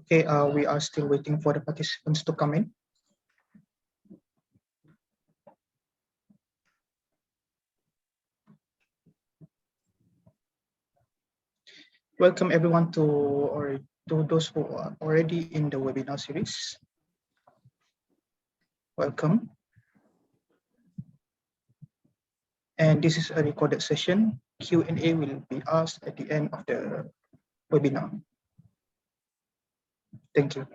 Okay, we are still waiting for the participants to come in. Welcome everyone to those who are already in the webinar series. Welcome. And this is a recorded session. Q&A will be asked at the end of the webinar. Thank you.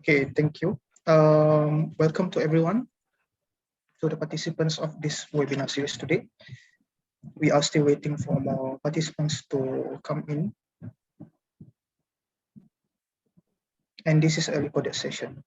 Okay, thank you. Welcome to everyone, to the participants of this webinar series today. We are still waiting for more participants to come in. And this is a recorded session.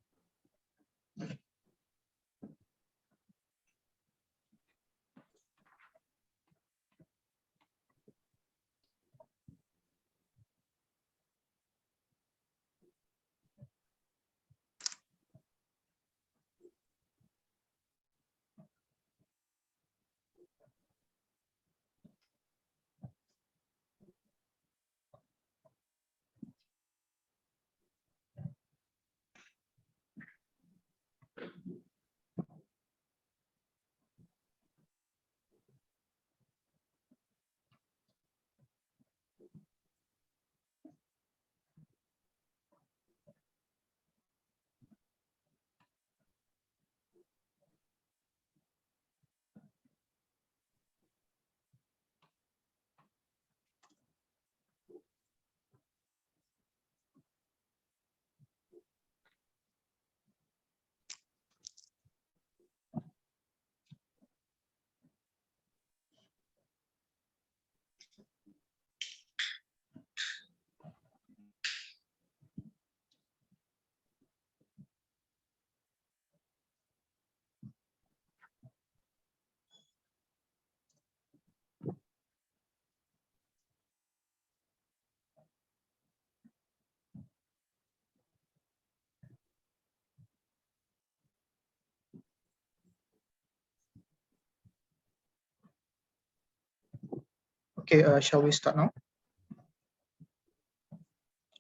Okay, shall we start now?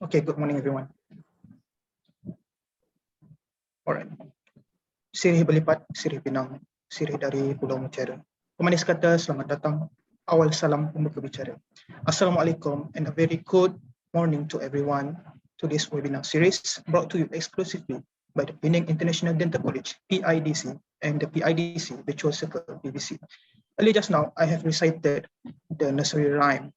Okay, good morning, everyone. Alright. Sirih berlipat, sirih pinang, sirih dari Pulau Mutiara. Pemanis kata, selamat datang. Awal salam pembuka bicara. Assalamualaikum and a very good morning to everyone to this webinar series brought to you exclusively by the Penang International Dental College, PIDC, and the PIDC Virtual Circle, PVC. Earlier just now, I have recited the nursery rhyme.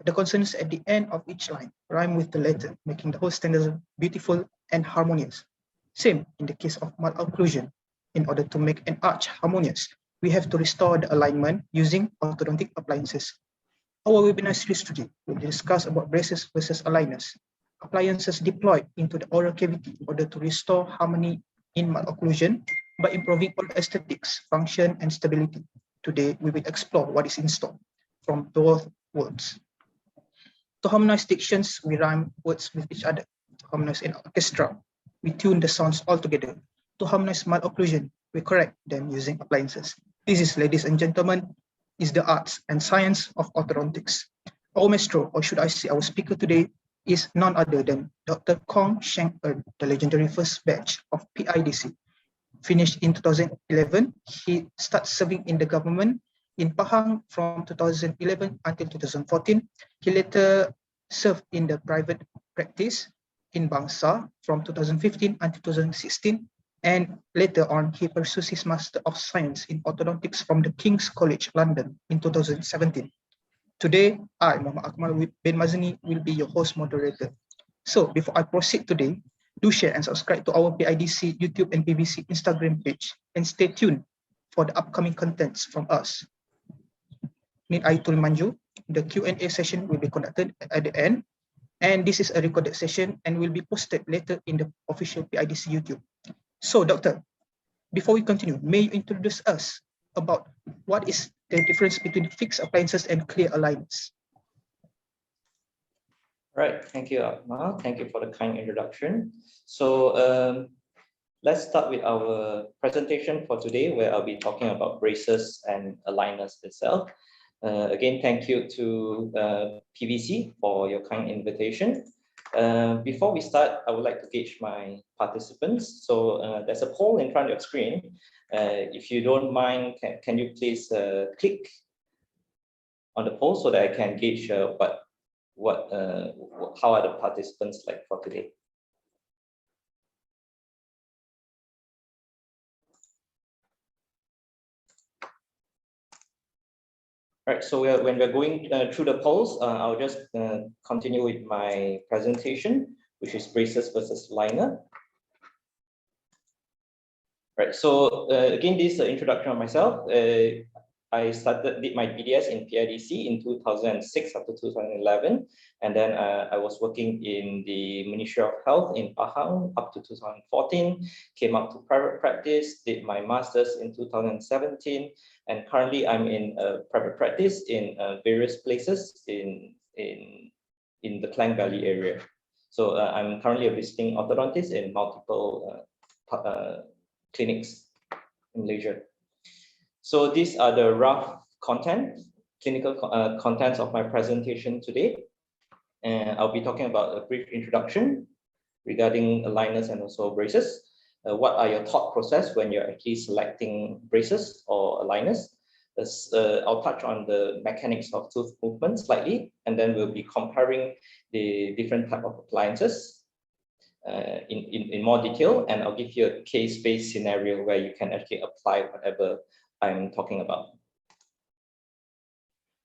The consonants at the end of each line rhyme with the letter, making the whole stanza beautiful and harmonious. Same in the case of malocclusion. In order to make an arch harmonious, we have to restore the alignment using orthodontic appliances. Our webinar series today will discuss about braces versus aligners, appliances deployed into the oral cavity in order to restore harmony in malocclusion by improving all aesthetics, function, and stability. Today, we will explore what is in store from both worlds. To harmonize dictions, we rhyme words with each other. To harmonize an orchestra, we tune the sounds all together. To harmonize malocclusion, we correct them using appliances. This is, ladies and gentlemen, is the arts and science of orthodontics. Our maestro, or should I say our speaker today, is none other than Dr. Kong Shankar, the legendary first batch of PIDC. Finished in 2011, he started serving in the government in Pahang from 2011 until 2014. He later served in the private practice in Bangsa from 2015 until 2016. And later on, he pursued his Master of Science in Orthodontics from the King's College, London in 2017. Today, I, Muhammad Akmal bin Mazani, will be your host moderator. So before I proceed today, do share and subscribe to our PIDC YouTube and PVC Instagram page, and stay tuned for the upcoming contents from us. Need I to remind you, the Q&A session will be conducted at the end, and this is a recorded session and will be posted later in the official PIDC YouTube. So, Doctor, Before we continue, may you introduce us about what is the difference between fixed appliances and clear aligners? Right, thank you, Akmal. Thank you for the kind introduction. So let's start with our presentation for today, where I'll be talking about braces and aligners itself. Again, thank you to PVC for your kind invitation. Before we start, I would like to gauge my participants. So there's a poll in front of your screen. If you don't mind, can you please click on the poll so that I can gauge how are the participants like for today? All right, so when we're going through the polls, I'll just continue with my presentation, which is braces versus liner. Right, so again, this is the introduction of myself. I did my BDS in PIDC in 2006 up to 2011, and then I was working in the Ministry of Health in Pahang up to 2014, came up to private practice, did my master's in 2017, and currently I'm in private practice in various places in the Klang Valley area. So I'm currently a visiting orthodontist in multiple clinics in Malaysia. So these are the rough clinical contents of my presentation today. And I'll be talking about a brief introduction regarding aligners and also braces. What are your thought process when you're actually selecting braces or aligners? I'll touch on the mechanics of tooth movement slightly, and then we'll be comparing the different type of appliances in more detail, and I'll give you a case-based scenario where you can actually apply whatever I'm talking about.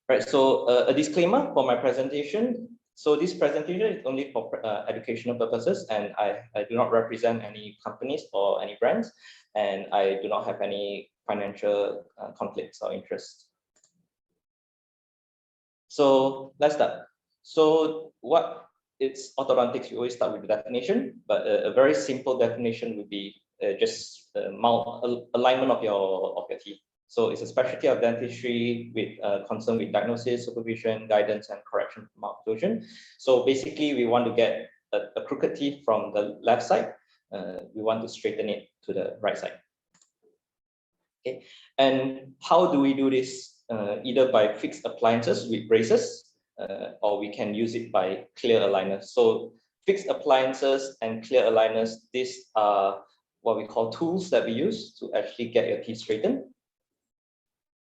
Right, so a disclaimer for my presentation. So this presentation is only for educational purposes, and I do not represent any companies or any brands, and I do not have any financial conflicts or interests. So let's start. So what it's orthodontics? We always start with the definition, but a very simple definition would be just alignment of your teeth. So it's a specialty of dentistry with concern with diagnosis, supervision, guidance, and correction of malocclusion. So basically, we want to get a crooked teeth from the left side. We want to straighten it to the right side. Okay, and how do we do this? Either by fixed appliances with braces, or we can use it by clear aligners. So fixed appliances and clear aligners, these are what we call tools that we use to actually get your teeth straightened.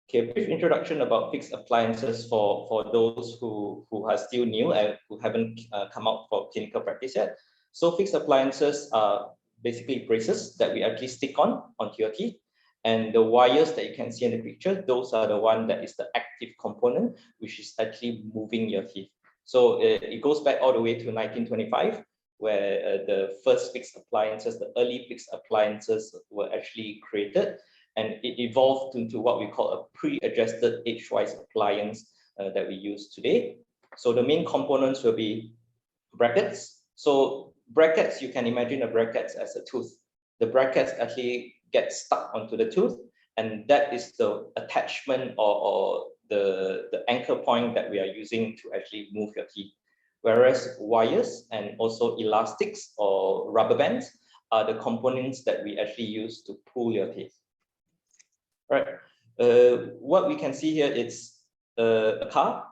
Okay, a brief introduction about fixed appliances for those who are still new and who haven't come out for clinical practice yet. So fixed appliances are basically braces that we actually stick onto your teeth. And the wires that you can see in the picture, those are the one that is the active component, which is actually moving your teeth. So it goes back all the way to 1925, where the first fixed appliances, the early fixed appliances were actually created. And it evolved into what we call a pre-adjusted edgewise appliance that we use today. So the main components will be brackets. So brackets, you can imagine the brackets as a tooth. The brackets actually get stuck onto the tooth, and that is the attachment or the anchor point that we are using to actually move your teeth. Whereas wires and also elastics or rubber bands are the components that we actually use to pull your teeth. Right. What we can see here is a car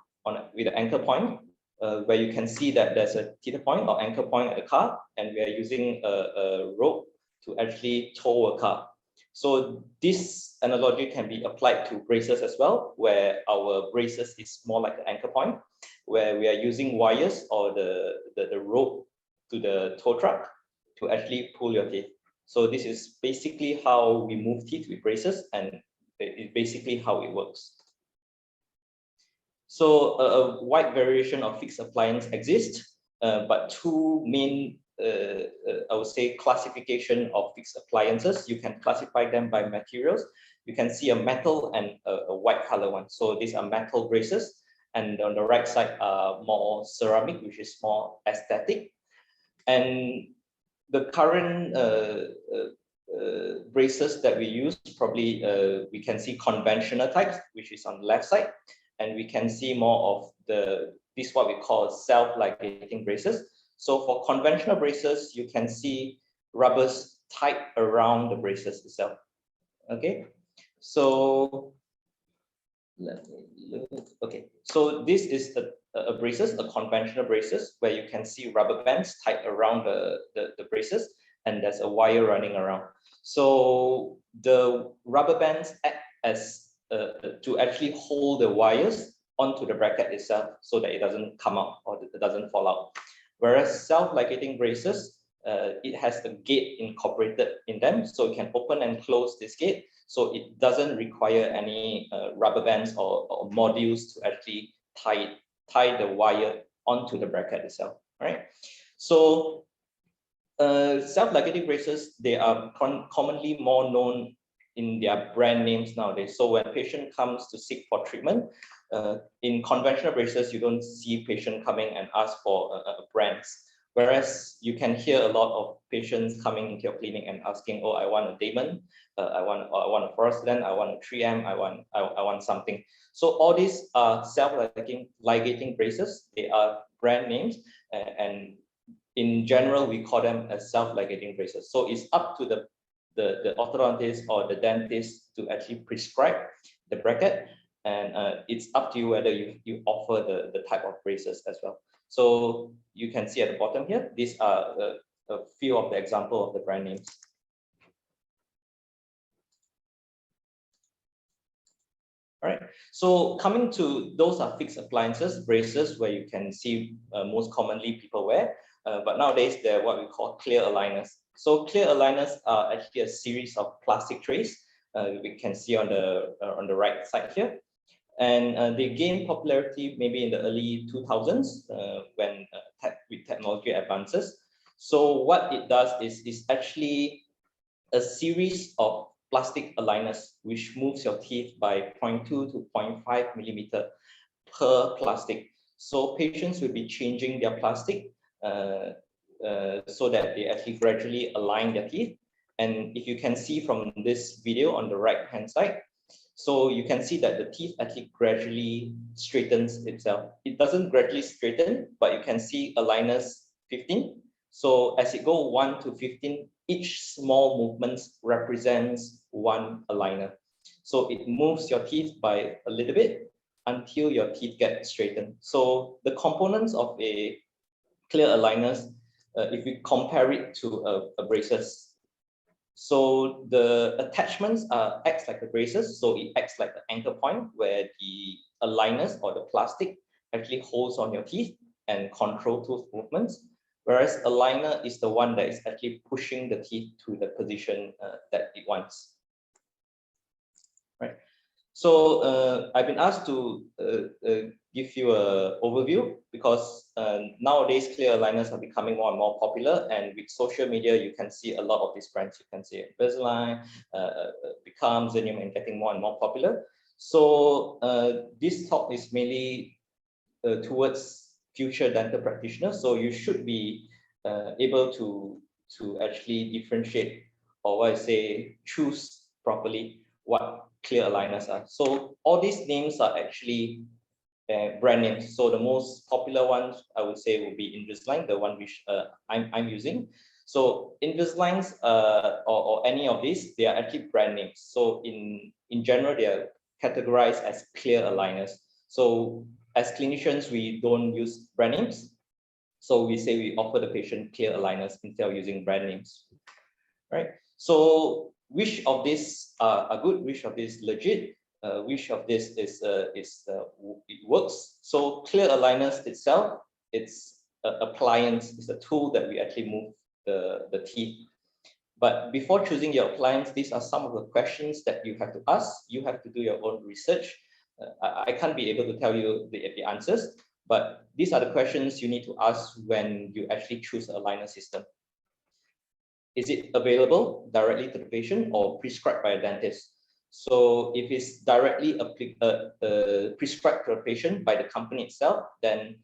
with an anchor point, where you can see that there's a theta point or anchor point at the car, and we are using a rope to actually tow a car. So this analogy can be applied to braces as well, where our braces is more like an anchor point, where we are using wires or the rope to the tow truck to actually pull your teeth. So this is basically how we move teeth with braces, and it's basically how it works. So a wide variation of fixed appliance exists, but two main, I would say, classification of fixed appliances. You can classify them by materials. You can see a metal and a white color one. So these are metal braces, and on the right side are more ceramic, which is more aesthetic. And the current braces that we use, probably we can see conventional types, which is on the left side, and we can see more of this what we call self-ligating braces. So for conventional braces, you can see rubbers tied around the braces itself. Okay, so let me look. Okay, so this is a braces, a conventional braces, where you can see rubber bands tied around the braces, and there's a wire running around. So the rubber bands act as to actually hold the wires onto the bracket itself so that it doesn't come out or it doesn't fall out. Whereas self-ligating braces, it has a gate incorporated in them, so you can open and close this gate, so it doesn't require any rubber bands or modules to actually tie the wire onto the bracket itself. Right? So self-ligating braces, they are commonly more known in their brand names nowadays. So when a patient comes to seek for treatment, in conventional braces, you don't see patient coming and ask for brands. Whereas you can hear a lot of patients coming into your clinic and asking, oh, I want a Damon, I want a Forestland, I want a 3M, I want something. So all these are self-ligating braces. They are brand names, and in general, we call them as self-ligating braces. So it's up to the orthodontist or the dentist to actually prescribe the bracket, and it's up to you whether you offer the type of braces as well. So you can see at the bottom here, these are a few of the examples of the brand names. All right, so coming to those are fixed appliances, braces, where you can see most commonly people wear, but nowadays they're what we call clear aligners. So clear aligners are actually a series of plastic trays we can see on the right side here. And they gained popularity maybe in the early 2000s when with technology advances. So what it does is actually a series of plastic aligners which moves your teeth by 0.2 to 0.5 millimeter per plastic. So patients will be changing their plastic so that they actually gradually align their teeth. And if you can see from this video on the right hand side, so you can see that the teeth actually gradually straightens itself. It doesn't gradually straighten, but you can see aligners 15. So as it go 1 to 15, each small movement represents one aligner. So it moves your teeth by a little bit until your teeth get straightened. So the components of a clear aligners, if we compare it to a braces, so the attachments acts like the braces, so it acts like the anchor point where the aligners or the plastic actually holds on your teeth and control tooth movements, whereas aligner is the one that is actually pushing the teeth to the position that it wants. Right. So I've been asked to give you an overview because nowadays clear aligners are becoming more and more popular, and with social media you can see a lot of these brands. You can see Invisalign, Become, Zenium, and getting more and more popular. So this talk is mainly towards future dental practitioners. So you should be able to actually differentiate, or what I say, choose properly what clear aligners are. So all these names are actually brand names. So the most popular ones I would say will be Invisalign, the one which I'm using. So Invisaligns or any of these, they are actually brand names. So in general, they are categorized as clear aligners. So as clinicians, we don't use brand names. So we say we offer the patient clear aligners instead of using brand names. Right? So which of these are good, which of these legit, which of this is it works. So clear aligners itself, it's an appliance, it's a tool that we actually move the teeth. But before choosing your appliance, these are some of the questions that you have to ask. You have to do your own research. I can't be able to tell you the answers, but these are the questions you need to ask when you actually choose an aligner system. Is it available directly to the patient or prescribed by a dentist? So if it's directly prescribed to a patient by the company itself, then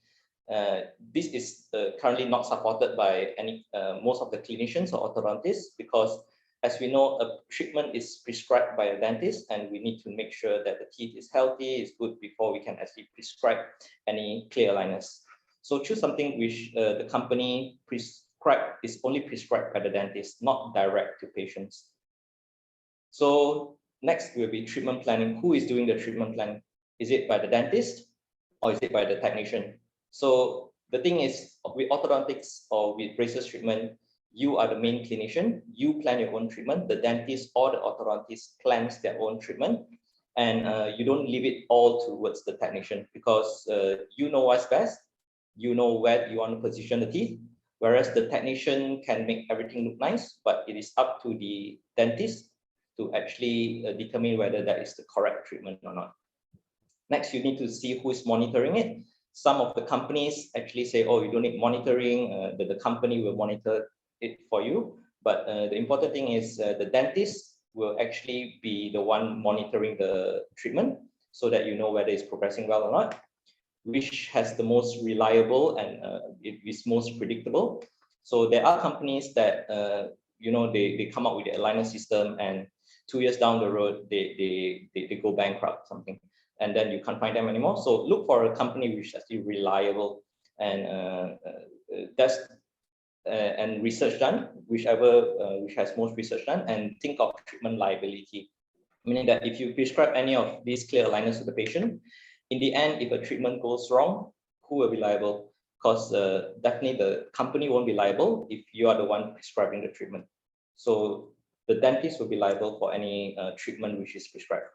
this is currently not supported by any most of the clinicians or orthodontists, because as we know, a treatment is prescribed by a dentist, and we need to make sure that the teeth is healthy, is good before we can actually prescribe any clear aligners. So choose something which the company is only prescribed by the dentist, not direct to patients. So next will be treatment planning. Who is doing the treatment planning? Is it by the dentist or is it by the technician? So the thing is, with orthodontics or with braces treatment, you are the main clinician. You plan your own treatment. The dentist or the orthodontist plans their own treatment, and you don't leave it all towards the technician, because you know what's best. You know where you want to position the teeth, whereas the technician can make everything look nice, but it is up to the dentist to actually determine whether that is the correct treatment or not. Next, you need to see who is monitoring it. Some of the companies actually say, oh, you don't need monitoring, the company will monitor it for you. But the important thing is the dentist will actually be the one monitoring the treatment, so that you know whether it's progressing well or not, which has the most reliable and it is most predictable. So there are companies that they come up with the aligner system, and 2 years down the road they go bankrupt something, and then you can't find them anymore. So look for a company which is actually reliable, and and research done, which has most research done, and think of treatment liability, meaning that if you prescribe any of these clear aligners to the patient, in the end, if a treatment goes wrong, who will be liable? Because definitely the company won't be liable if you are the one prescribing the treatment. So the dentist will be liable for any treatment which is prescribed.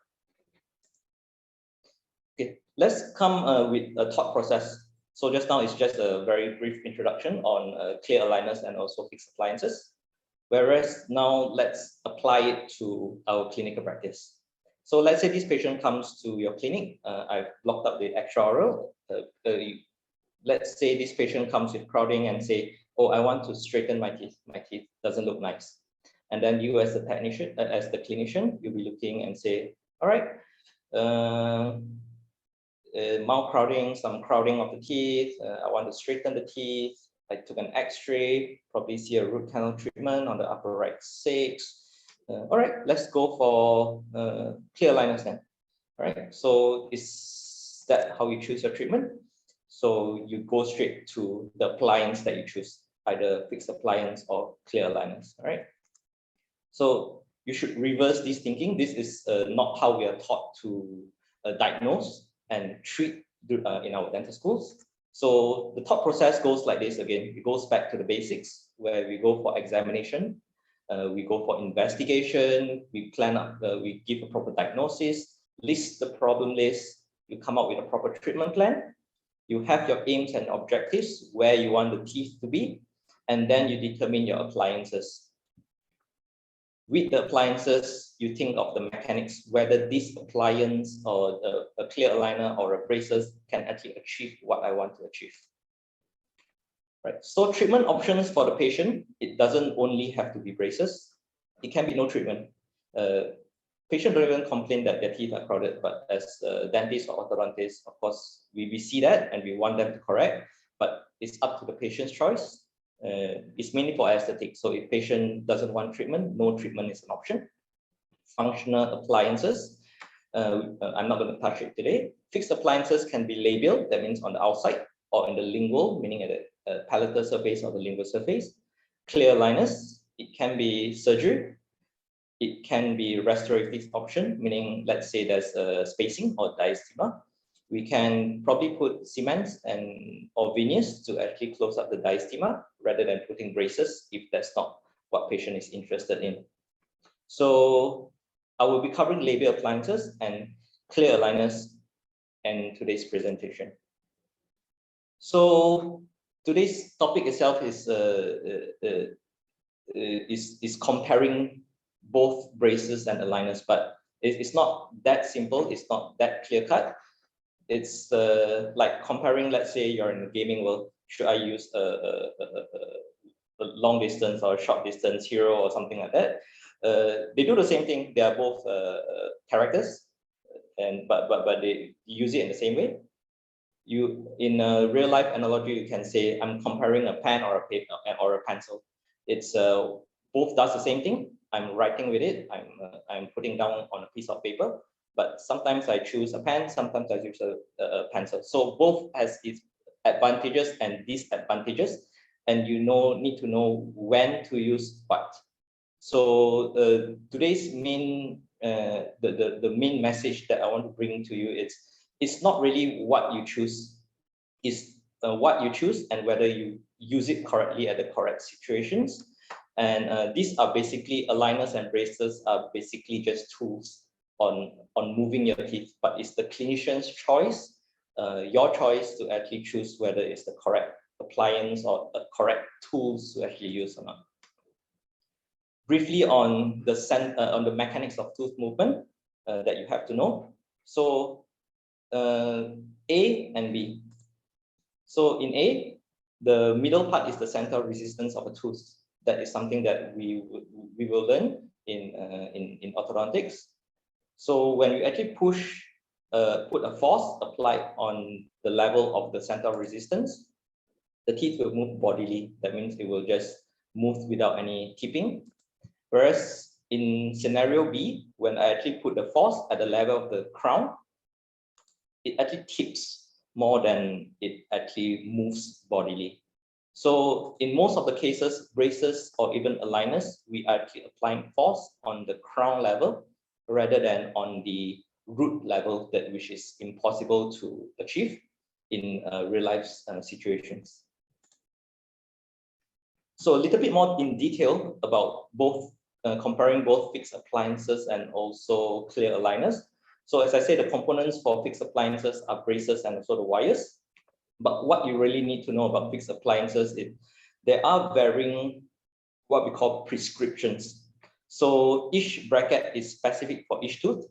Okay, let's come with a thought process. So just now it's just a very brief introduction on clear aligners and also fixed appliances. Whereas now let's apply it to our clinical practice. So let's say this patient comes to your clinic. I've blocked up the extraoral. Let's say this patient comes with crowding and say, oh, I want to straighten my teeth. My teeth doesn't look nice. And then you as the technician, as the clinician, you'll be looking and say, all right, mouth crowding, some crowding of the teeth. I want to straighten the teeth. I took an X-ray, probably see a root canal treatment on the upper right 6. All right, let's go for clear aligners then. All right, so is that how you choose your treatment? So you go straight to the appliance that you choose, either fixed appliance or clear aligners. All right, so you should reverse this thinking. This is not how we are taught to diagnose and treat in our dental schools. So the thought process goes like this again. It goes back to the basics, where we go for examination, we go for investigation, we plan up, we give a proper diagnosis, list the problem list, you come up with a proper treatment plan, you have your aims and objectives, where you want the teeth to be, and then you determine your appliances. With the appliances, you think of the mechanics, whether this appliance or a clear aligner or a braces can actually achieve what I want to achieve. Right. So treatment options for the patient, it doesn't only have to be braces. It can be no treatment. Patient don't even complain that their teeth are crowded, but as dentists or orthodontists, of course, we see that and we want them to correct, but it's up to the patient's choice. It's mainly for aesthetics. So if patient doesn't want treatment, no treatment is an option. Functional appliances, I'm not going to touch it today. Fixed appliances can be labial, that means on the outside, or in the lingual, meaning at the palatal surface or the lingual surface. Clear aligners, it can be surgery. It can be restorative option, meaning let's say there's a spacing or diastema. We can probably put cement or veneers to actually close up the diastema rather than putting braces if that's not what patient is interested in. So I will be covering labial appliances and clear aligners in today's presentation. So today's topic itself is comparing both braces and aligners, but it's not that simple. It's not that clear cut. It's like comparing, let's say you're in the gaming world, should I use a long distance or a short distance hero or something like that? They do the same thing. They are both characters, but they use it in the same way. In a real life analogy, you can say I'm comparing a pen or a paper or a pencil. It's both does the same thing. I'm writing with it, I'm putting down on a piece of paper, but sometimes I choose a pen, sometimes I choose a pencil. So both has its advantages and disadvantages, and you need to know when to use what. So today's main the main message that I want to bring to you is it's not really what you choose, it's what you choose and whether you use it correctly at the correct situations. And these are basically aligners and braces are basically just tools on moving your teeth, but it's the clinician's choice, your choice to actually choose whether it's the correct appliance or the correct tools to actually use or not. Briefly on the mechanics of tooth movement that you have to know. So A and B. So in A, the middle part is the center of resistance of a tooth. That is something that we will learn in orthodontics. So when you actually push, put a force applied on the level of the center of resistance, the teeth will move bodily. That means it will just move without any tipping. Whereas in scenario B, when I actually put the force at the level of the crown, it actually tips more than it actually moves bodily. So in most of the cases, braces or even aligners, we are actually applying force on the crown level rather than on the root level, which is impossible to achieve in real life situations. So a little bit more in detail about both, comparing both fixed appliances and also clear aligners. So as I say, the components for fixed appliances are braces and also the wires. But what you really need to know about fixed appliances is there are varying what we call prescriptions. So each bracket is specific for each tooth.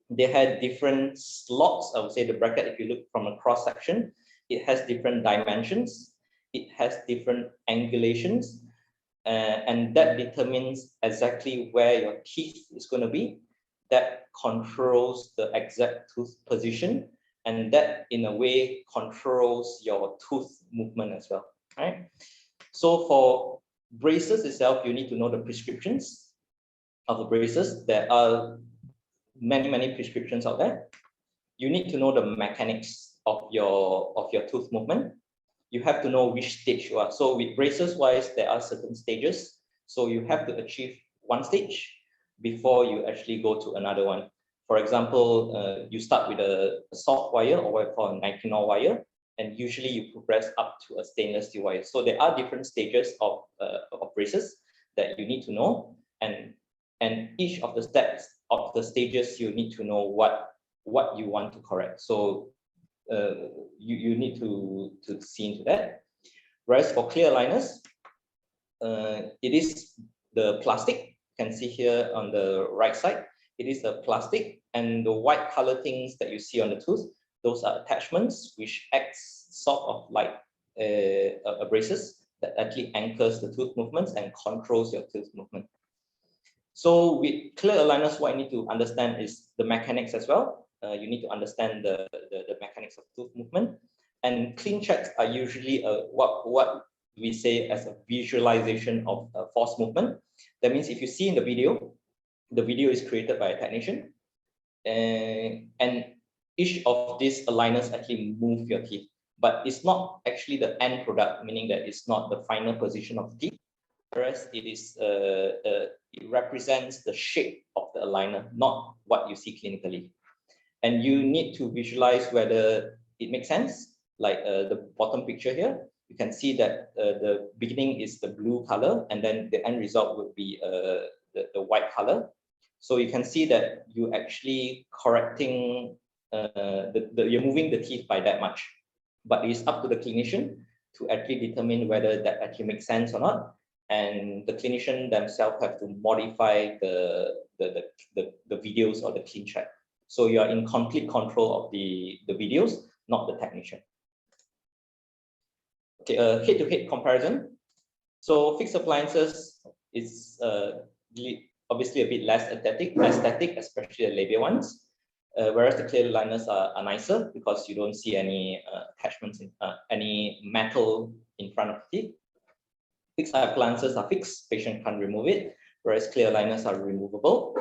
They had different slots. I would say the bracket, if you look from a cross section, it has different dimensions. It has different angulations, and that determines exactly where your teeth is going to be. That controls the exact tooth position, and that in a way controls your tooth movement as well, right? So for braces itself, you need to know the prescriptions of the braces. There are many prescriptions out there. You need to know the mechanics of your tooth movement. You have to know which stage you are. So with braces wise, there are certain stages. So you have to achieve one stage before you actually go to another one. For example, you start with a soft wire or what we call a nitinol wire, and usually you progress up to a stainless steel wire. So there are different stages of braces that you need to know, and each of the steps of the stages you need to know what you want to correct. So you need to see into that. Whereas for clear aligners, it is the plastic. You can see here on the right side, it is the plastic, and the white color things that you see on the tooth, those are attachments which acts sort of like a braces that actually anchors the tooth movements and controls your tooth movement. So with clear aligners, what you need to understand is the mechanics as well. You need to understand the mechanics of tooth movement. And clean checks are usually what we say as a visualization of force movement. That means if you see in the video is created by a technician, and each of these aligners actually move your teeth, but it's not actually the end product, meaning that it's not the final position of the teeth. Whereas it is it represents the shape of the aligner, not what you see clinically. And you need to visualize whether it makes sense. Like the bottom picture here, you can see that the beginning is the blue color, and then the end result would be the white color. So you can see that you actually correcting you're moving the teeth by that much, but it's up to the clinician to actually determine whether that actually makes sense or not. And the clinician themselves have to modify the videos or the clean check. So you are in complete control of the videos, not the technician. Okay, head-to-head comparison. So fixed appliances is obviously a bit less aesthetic, especially the labia ones. Whereas the clear aligners are nicer because you don't see any attachments, any metal in front of the teeth. Fixed appliances are fixed, patient can't remove it. whereas clear aligners are removable.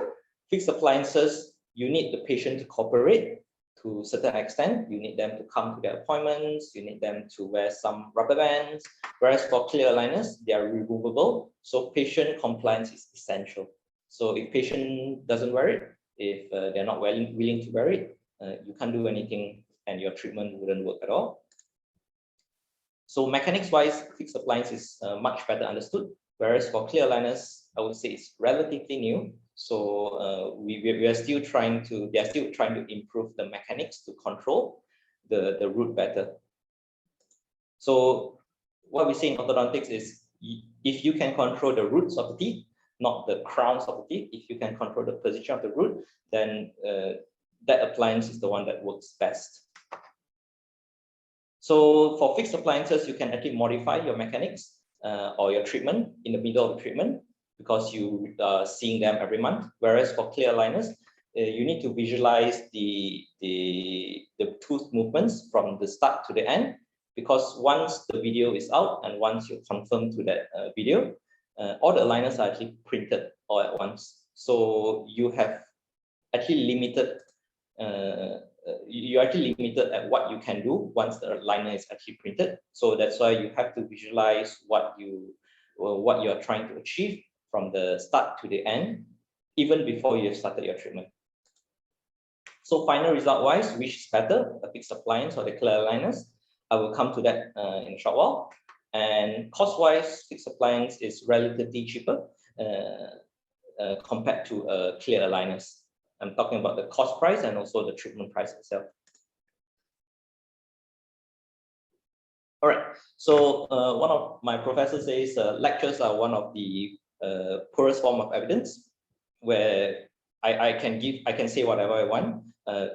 Fixed appliances, you need the patient to cooperate to a certain extent. You need them to come to their appointments, you need them to wear some rubber bands, whereas for clear aligners, they are removable. So patient compliance is essential. So if patient doesn't wear it, if they're not willing to wear it, you can't do anything and your treatment wouldn't work at all. So mechanics-wise, fixed appliance is much better understood, whereas for clear aligners, I would say it's relatively new. So we are still trying to, they are still trying to improve the mechanics to control the root better. So what we say in orthodontics is, if you can control the roots of the teeth, not the crowns of the teeth, if you can control the position of the root, then that appliance is the one that works best. So for fixed appliances, you can actually modify your mechanics or your treatment in the middle of the treatment, because you are seeing them every month. Whereas for clear aligners, you need to visualize the tooth movements from the start to the end, because once the video is out and once you confirm to that video, all the aligners are actually printed all at once. So you have actually limited, you're actually limited at what you can do once the aligner is actually printed. So that's why you have to visualize what you are trying to achieve from the start to the end, even before you have started your treatment. So final result wise, which is better, a fixed appliance or the clear aligners? I will come to that in a short while. And cost wise, fixed appliance is relatively cheaper compared to clear aligners. I'm talking about the cost price and also the treatment price itself. All right, so one of my professors says lectures are one of the poorest form of evidence, where I can say whatever I want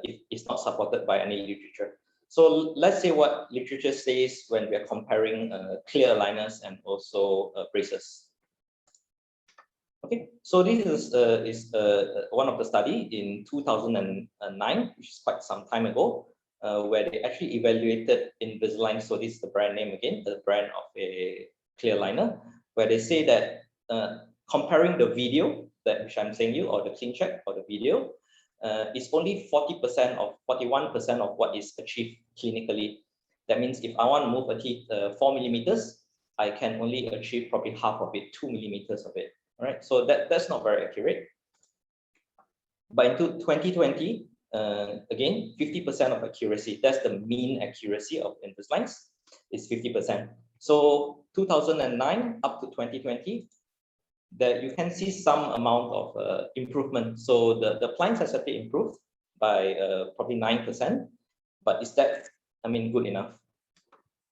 if it's not supported by any literature. So let's say what literature says when we are comparing clear aligners and also braces. Okay, so this is one of the study in 2009, which is quite some time ago, where they actually evaluated Invisalign. So this is the brand name again, the brand of a clear aligner, where they say that comparing the video that which I'm saying you, or the clean check or the video, is only 40% or 41% of what is achieved clinically. That means if I want to move a teeth 4 millimeters, I can only achieve probably half of it, 2 millimeters of it. All right, so that's not very accurate. But in 2020, again, 50% of accuracy. That's the mean accuracy of Invisalign, is 50%. So 2009 up to 2020, that you can see some amount of improvement. So the appliance has actually improved by probably 9%. But is that, I mean, good enough?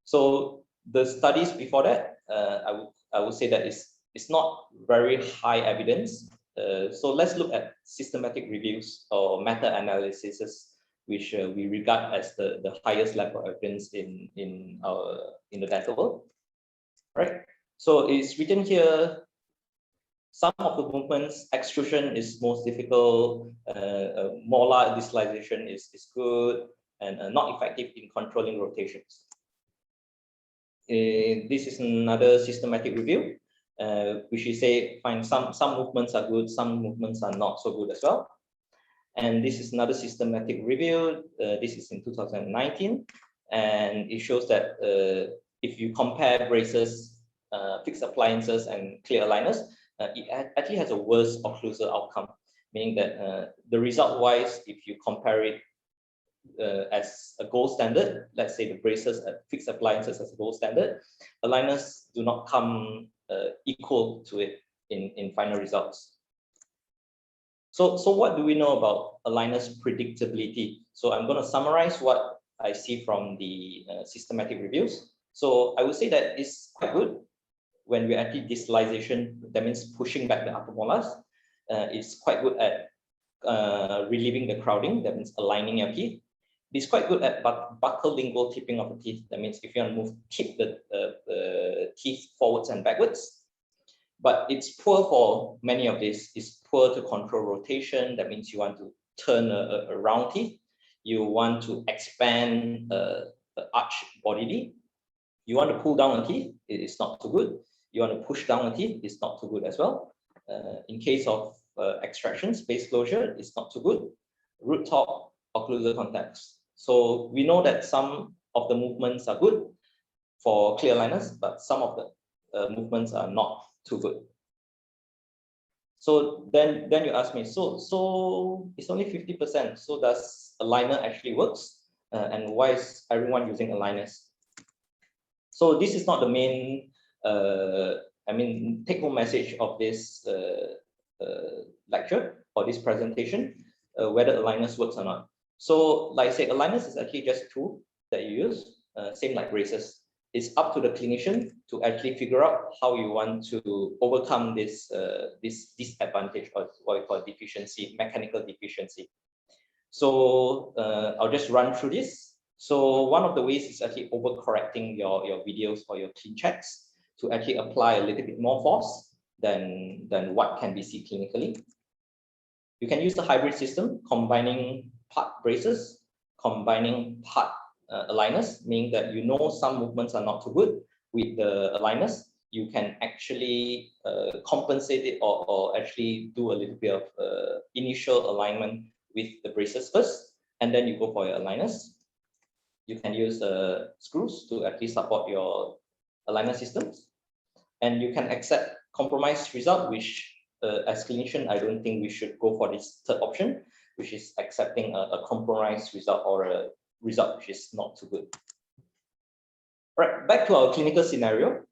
So the studies before that, I would say that it's not very high evidence. So let's look at systematic reviews or meta-analyses, which we regard as the highest level of evidence in the dental world, right? So it's written here, some of the movements, extrusion is most difficult, molar digitalization is good, and not effective in controlling rotations. This is another systematic review, which is say, find some movements are good, some movements are not so good as well. And this is another systematic review. This is in 2019, and it shows that if you compare braces, fixed appliances, and clear aligners, it actually has a worse occlusal outcome, meaning that the result-wise, if you compare it as a gold standard, let's say the braces, fixed appliances as a gold standard, aligners do not come equal to it in final results. So what do we know about aligners predictability? So I'm going to summarize what I see from the systematic reviews. So I would say that it's quite good when we actually distalization, that means pushing back the upper molars. It's quite good at relieving the crowding, that means aligning your teeth. It's quite good at buccal lingual tipping of the teeth. That means if you want to tip the teeth forwards and backwards. But it's poor for many of these. It's poor to control rotation. That means you want to turn a round teeth. You want to expand the arch body. You want to pull down a teeth. It is not too good. You want to push down a teeth. It's not too good as well. in case of extraction, space closure is not too good. Root top, occlusal contacts. So we know that some of the movements are good for clear aligners, but some of the movements are not too good. So then you ask me, so it's only 50%. So does aligner actually works? And why is everyone using aligners? So this is not the main, take-home message of this lecture or this presentation, whether aligners works or not. So like I said, aligners is actually just a tool that you use, same like braces. It's up to the clinician to actually figure out how you want to overcome this this disadvantage, or what we call deficiency, mechanical deficiency. So I'll just run through this. So one of the ways is actually overcorrecting your videos or your clean checks to actually apply a little bit more force than what can be seen clinically. You can use the hybrid system, combining part braces, combining part aligners, meaning that you know some movements are not too good with the aligners. You can actually compensate it, or actually do a little bit of initial alignment with the braces first, and then you go for your aligners. You can use screws to actually support your aligner systems, and you can accept compromise result, which as clinician, I don't think we should go for this third option, which is accepting a compromised result or a result which is not too good. All right, back to our clinical scenario,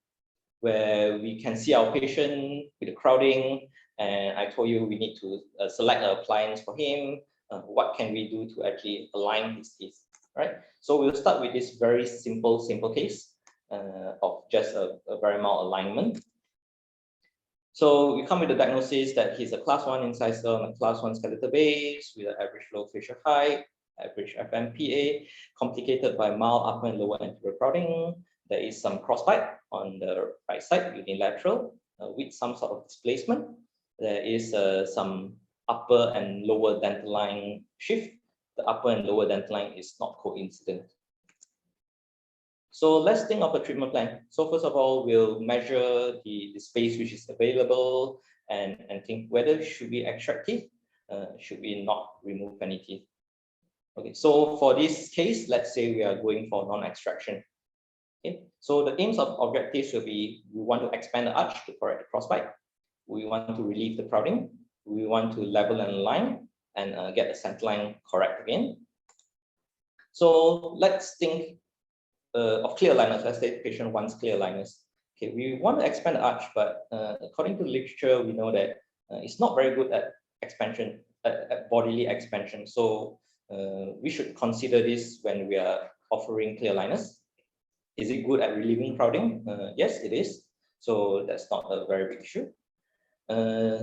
where we can see our patient with the crowding, and I told you we need to select an appliance for him. What can we do to actually align his teeth, right? So we'll start with this very simple case of just a very mild alignment. So we come with the diagnosis that he's a class 1 incisor on a class 1 skeletal base with an average low facial height, average FMPA, complicated by mild upper and lower anterior crowding. There is some crossbite on the right side, unilateral, with some sort of displacement. There is some upper and lower dental line shift. The upper and lower dental line is not coincident. So let's think of a treatment plan. So first of all, we'll measure the space which is available and think whether should we extract teeth, should we not remove any teeth. Okay, so for this case, let's say we are going for non-extraction. Okay, so the aims of objectives will be, we want to expand the arch to correct the crossbite. We want to relieve the crowding. We want to level and align and get the center line correct again. So let's think of clear aligners. Let's say the patient wants clear aligners. Okay, we want to expand the arch, but according to literature, we know that it's not very good at expansion, at bodily expansion. So we should consider this when we are offering clear aligners. Is it good at relieving crowding? Yes, it is. So that's not a very big issue.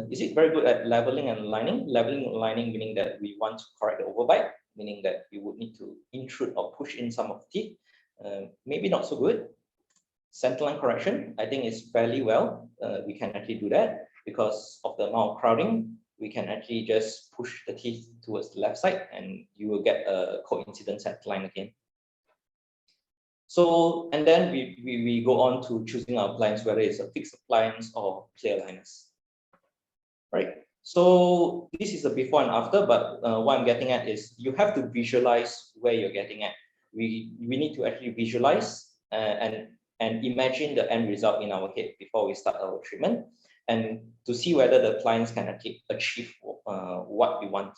Is it very good at leveling and aligning? Leveling and aligning meaning that we want to correct the overbite, meaning that we would need to intrude or push in some of the teeth. Maybe not so good. Centerline correction, I think is fairly well. We can actually do that because of the amount of crowding. We can actually just push the teeth towards the left side and you will get a coincident centerline again. So, and then we go on to choosing our appliance, whether it's a fixed appliance or clear aligners. Right. So this is a before and after, but what I'm getting at is you have to visualize where you're getting at. We need to actually visualize and imagine the end result in our head before we start our treatment, and to see whether the clients can actually achieve what we want.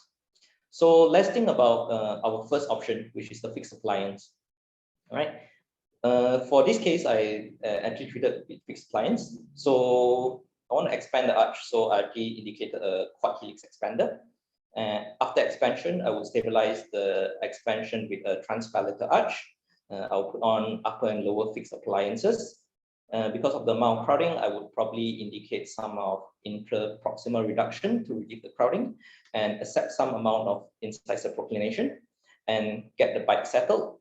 So let's think about our first option, which is the fixed appliance. All right. For this case, I actually treated with fixed appliance. So I want to expand the arch, so I actually indicated a quad helix expander. After expansion, I will stabilize the expansion with a transpalatal arch. I'll put on upper and lower fixed appliances. Because of the amount of crowding, I would probably indicate some of intraproximal reduction to reduce the crowding and accept some amount of incisor proclination and get the bite settled,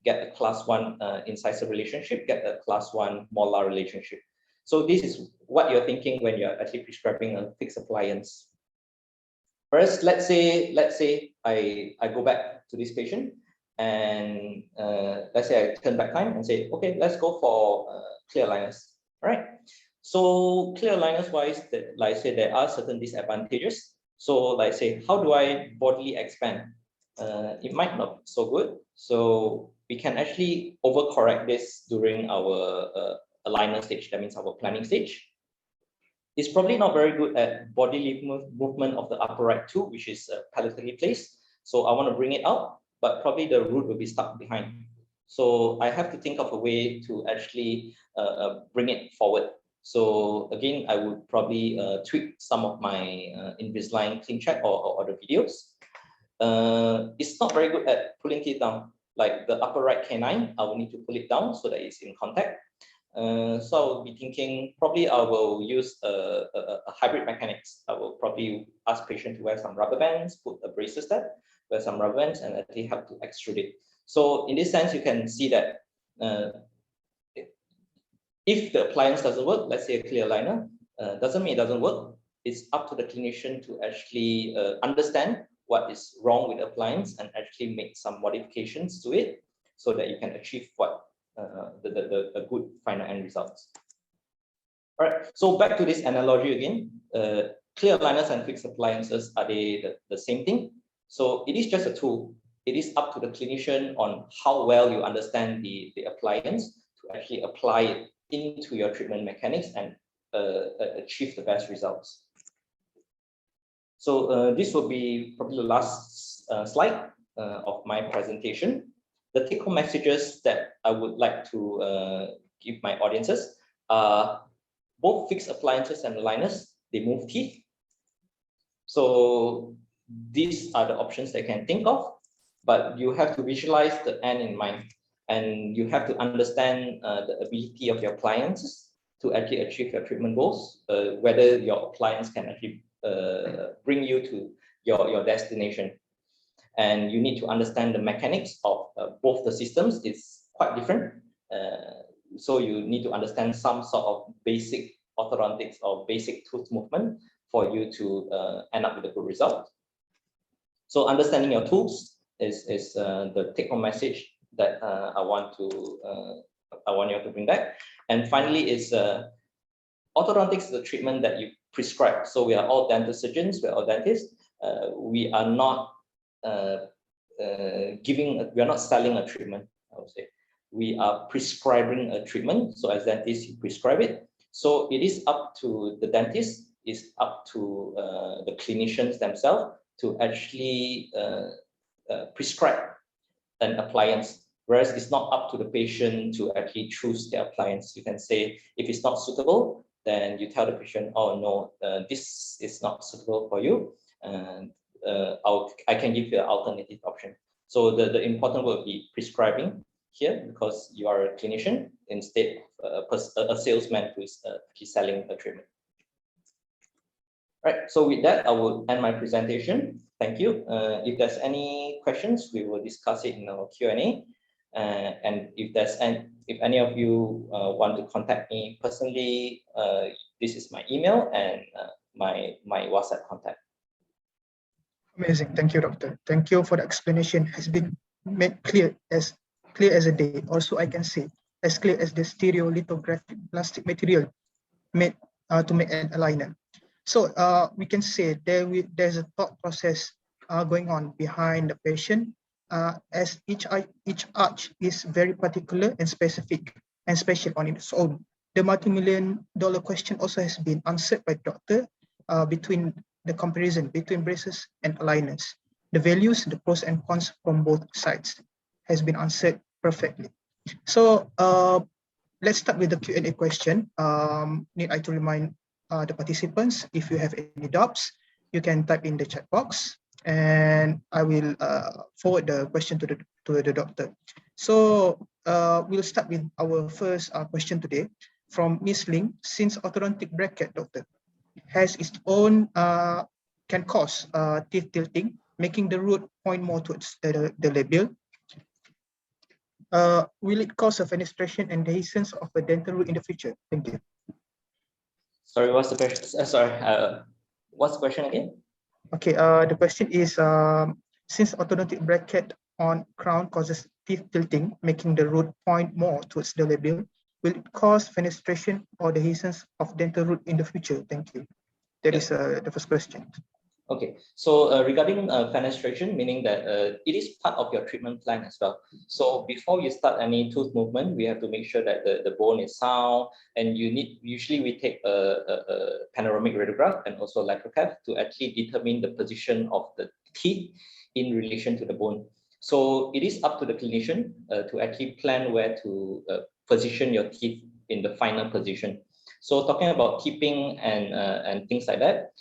get a class 1 incisor relationship, get a class 1 molar relationship. So this is what you're thinking when you're actually prescribing a fixed appliance. First, let's say I go back to this patient and let's say I turn back time and say, okay, let's go for clear aligners. All right. So clear aligners wise, that, like I say, there are certain disadvantages. So like I say, how do I bodily expand? It might not be so good. So we can actually overcorrect this during our aligner stage. That means our planning stage. It's probably not very good at bodily movement of the upper right tooth, which is palatally placed. So I want to bring it out, but probably the root will be stuck behind. So I have to think of a way to actually bring it forward. So again, I would probably tweak some of my Invisalign clean check or the videos. It's not very good at pulling it down. Like the upper right canine, I will need to pull it down so that it's in contact. So I'll be thinking probably I will use a hybrid mechanics. I will probably ask patient to wear some rubber bands, put a braces there, wear some rubber bands, and actually help to extrude it. So in this sense, you can see that if the appliance doesn't work, let's say a clear aligner, doesn't mean it doesn't work. It's up to the clinician to actually understand what is wrong with the appliance and actually make some modifications to it so that you can achieve what the good final end results. All right, so back to this analogy again, clear aligners and fixed appliances, are they the same thing? So it is just a tool. It is up to the clinician on how well you understand the appliance to actually apply it into your treatment mechanics and achieve the best results. So this will be probably the last slide of my presentation. The take-home messages that I would like to give my audiences are both fixed appliances and aligners, they move teeth. So these are the options that you can think of, but you have to visualize the end in mind, and you have to understand the ability of your appliances to actually achieve your treatment goals, whether your appliance can actually bring you to your destination. And you need to understand the mechanics of both the systems. It's quite different. So you need to understand some sort of basic orthodontics or basic tooth movement for you to end up with a good result. So understanding your tools is the take-home message that I want you to bring back. And finally, is orthodontics is a treatment that you prescribe. So we are all dental surgeons, we are all dentists. We are not we are not selling a treatment, I would say. We are prescribing a treatment. So as dentists, you prescribe it. So it is up to the dentist, it's up to the clinicians themselves to actually prescribe an appliance. Whereas it's not up to the patient to actually choose the appliance. You can say, if it's not suitable, then you tell the patient, oh no, this is not suitable for you. And I can give you an alternative option. So the important will be prescribing here, because you are a clinician instead of a salesman who is actually selling a treatment. Right, so with that, I will end my presentation. Thank you. If there's any questions, we will discuss it in our Q&A. And if any of you want to contact me personally, this is my email and my WhatsApp contact. Amazing. Thank you, Doctor. Thank you for the explanation. Has been made clear as a day. Also, I can say as clear as the stereolithographic plastic material made to make an aligner. So we can say there's a thought process going on behind the patient, as each arch is very particular and specific and special on its own. The multi-million-dollar question also has been answered by the doctor between the comparison between braces and aligners. The values, the pros and cons from both sides has been answered perfectly. So let's start with the Q&A question. Need I to remind the participants, if you have any doubts, you can type in the chat box and I will forward the question to the doctor. So we'll start with our first question today from Miss Ling. Since orthodontic bracket, doctor, has its own can cause teeth tilting, making the root point more towards the labial. Will it cause a fenestration and dehiscence of a dental root in the future? Thank you. Sorry, what's the question? What's the question again? Okay, the question is, since orthodontic bracket on crown causes teeth tilting, making the root point more towards the labial, Will it cause fenestration or dehiscence of dental root in the future? Thank you. That is the first question. Okay, so regarding fenestration, meaning that it is part of your treatment plan as well. So before you start any tooth movement, we have to make sure that the bone is sound, and usually we take a panoramic radiograph and also electrocap to actually determine the position of the teeth in relation to the bone. So it is up to the clinician to actually plan where to position your teeth in the final position. So talking about keeping and things like that,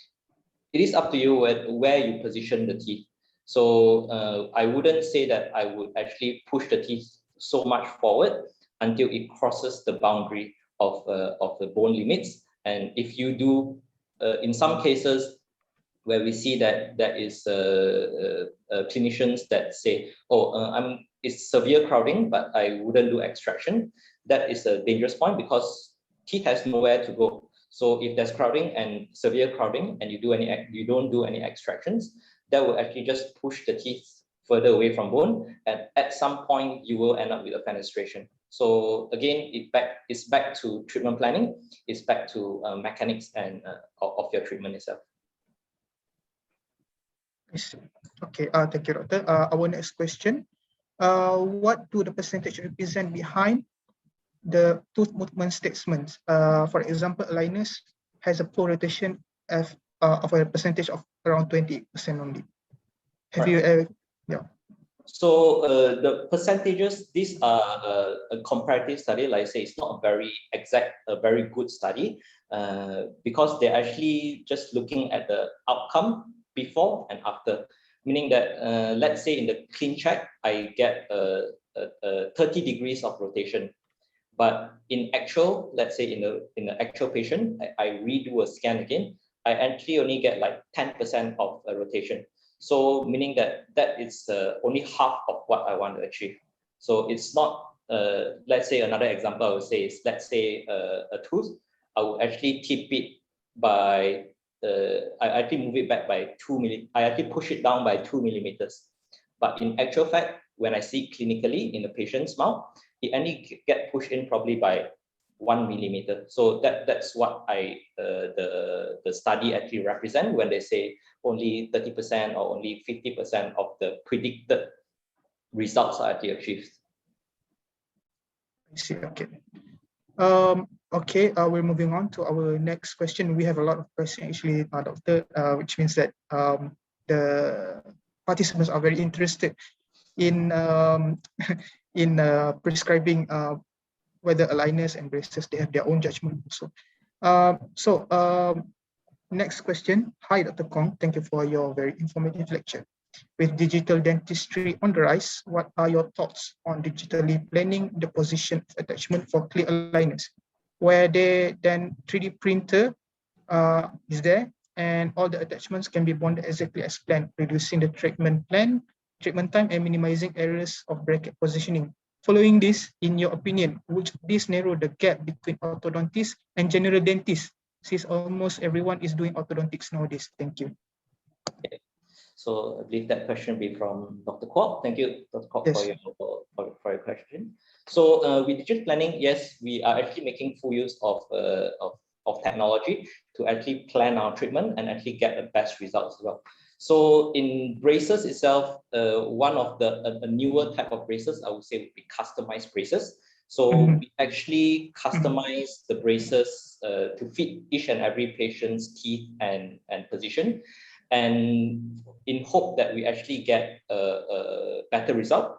it is up to you where you position the teeth. So I wouldn't say that I would actually push the teeth so much forward until it crosses the boundary of the bone limits. And if you do, in some cases, where we see that there is clinicians that say, oh, it's severe crowding, but I wouldn't do extraction. That is a dangerous point because teeth has nowhere to go. So if there's crowding and severe crowding and you don't do any extractions, that will actually just push the teeth further away from bone. And at some point, you will end up with a fenestration. So again, it's back to treatment planning. It's back to mechanics and of your treatment itself. Okay, thank you, Doctor. Our next question. What do the percentage represent behind the tooth movement statements? For example, aligners has a poor rotation of a percentage of around 20% only. Have you ever? Yeah. So the percentages, these are a comparative study. Like I say, it's not a very exact, a very good study because they're actually just looking at the outcome before and after. Meaning that let's say in the clean check, I get 30 degrees of rotation. But in actual, let's say in the actual patient, I redo a scan again, I actually only get like 10% of a rotation. So meaning that is only half of what I want to achieve. So it's not, let's say another example I would say is, let's say a tooth, I will actually tip it by, I actually move it back by 2 mm, I actually push it down by 2 millimeters. But in actual fact, when I see clinically in the patient's mouth, it only get pushed in probably by 1 millimeter. So that's what the study actually represent when they say only 30% or only 50% of the predicted results are actually achieved. I see. Okay. Okay, we're moving on to our next question. We have a lot of questions actually, Doctor, which means that the participants are very interested in prescribing whether aligners and braces, they have their own judgment also. Next question. Hi, Dr. Kong. Thank you for your very informative lecture. With digital dentistry on the rise, what are your thoughts on digitally planning the position of attachment for clear aligners, where they then 3D printer is there and all the attachments can be bonded exactly as planned, reducing the treatment time and minimizing errors of bracket positioning. Following this, in your opinion, would this narrow the gap between orthodontists and general dentists, since almost everyone is doing orthodontics nowadays? Thank you. Okay. So I believe that question will be from Dr. Kwok. Thank you, Dr. Kwok, yes, for your question. So with digital planning, yes, we are actually making full use of technology to actually plan our treatment and actually get the best results as well. So in braces itself, one of the newer type of braces, I would say, would be customized braces. So we actually customize the braces to fit each and every patient's teeth and position, and in hope that we actually get a better result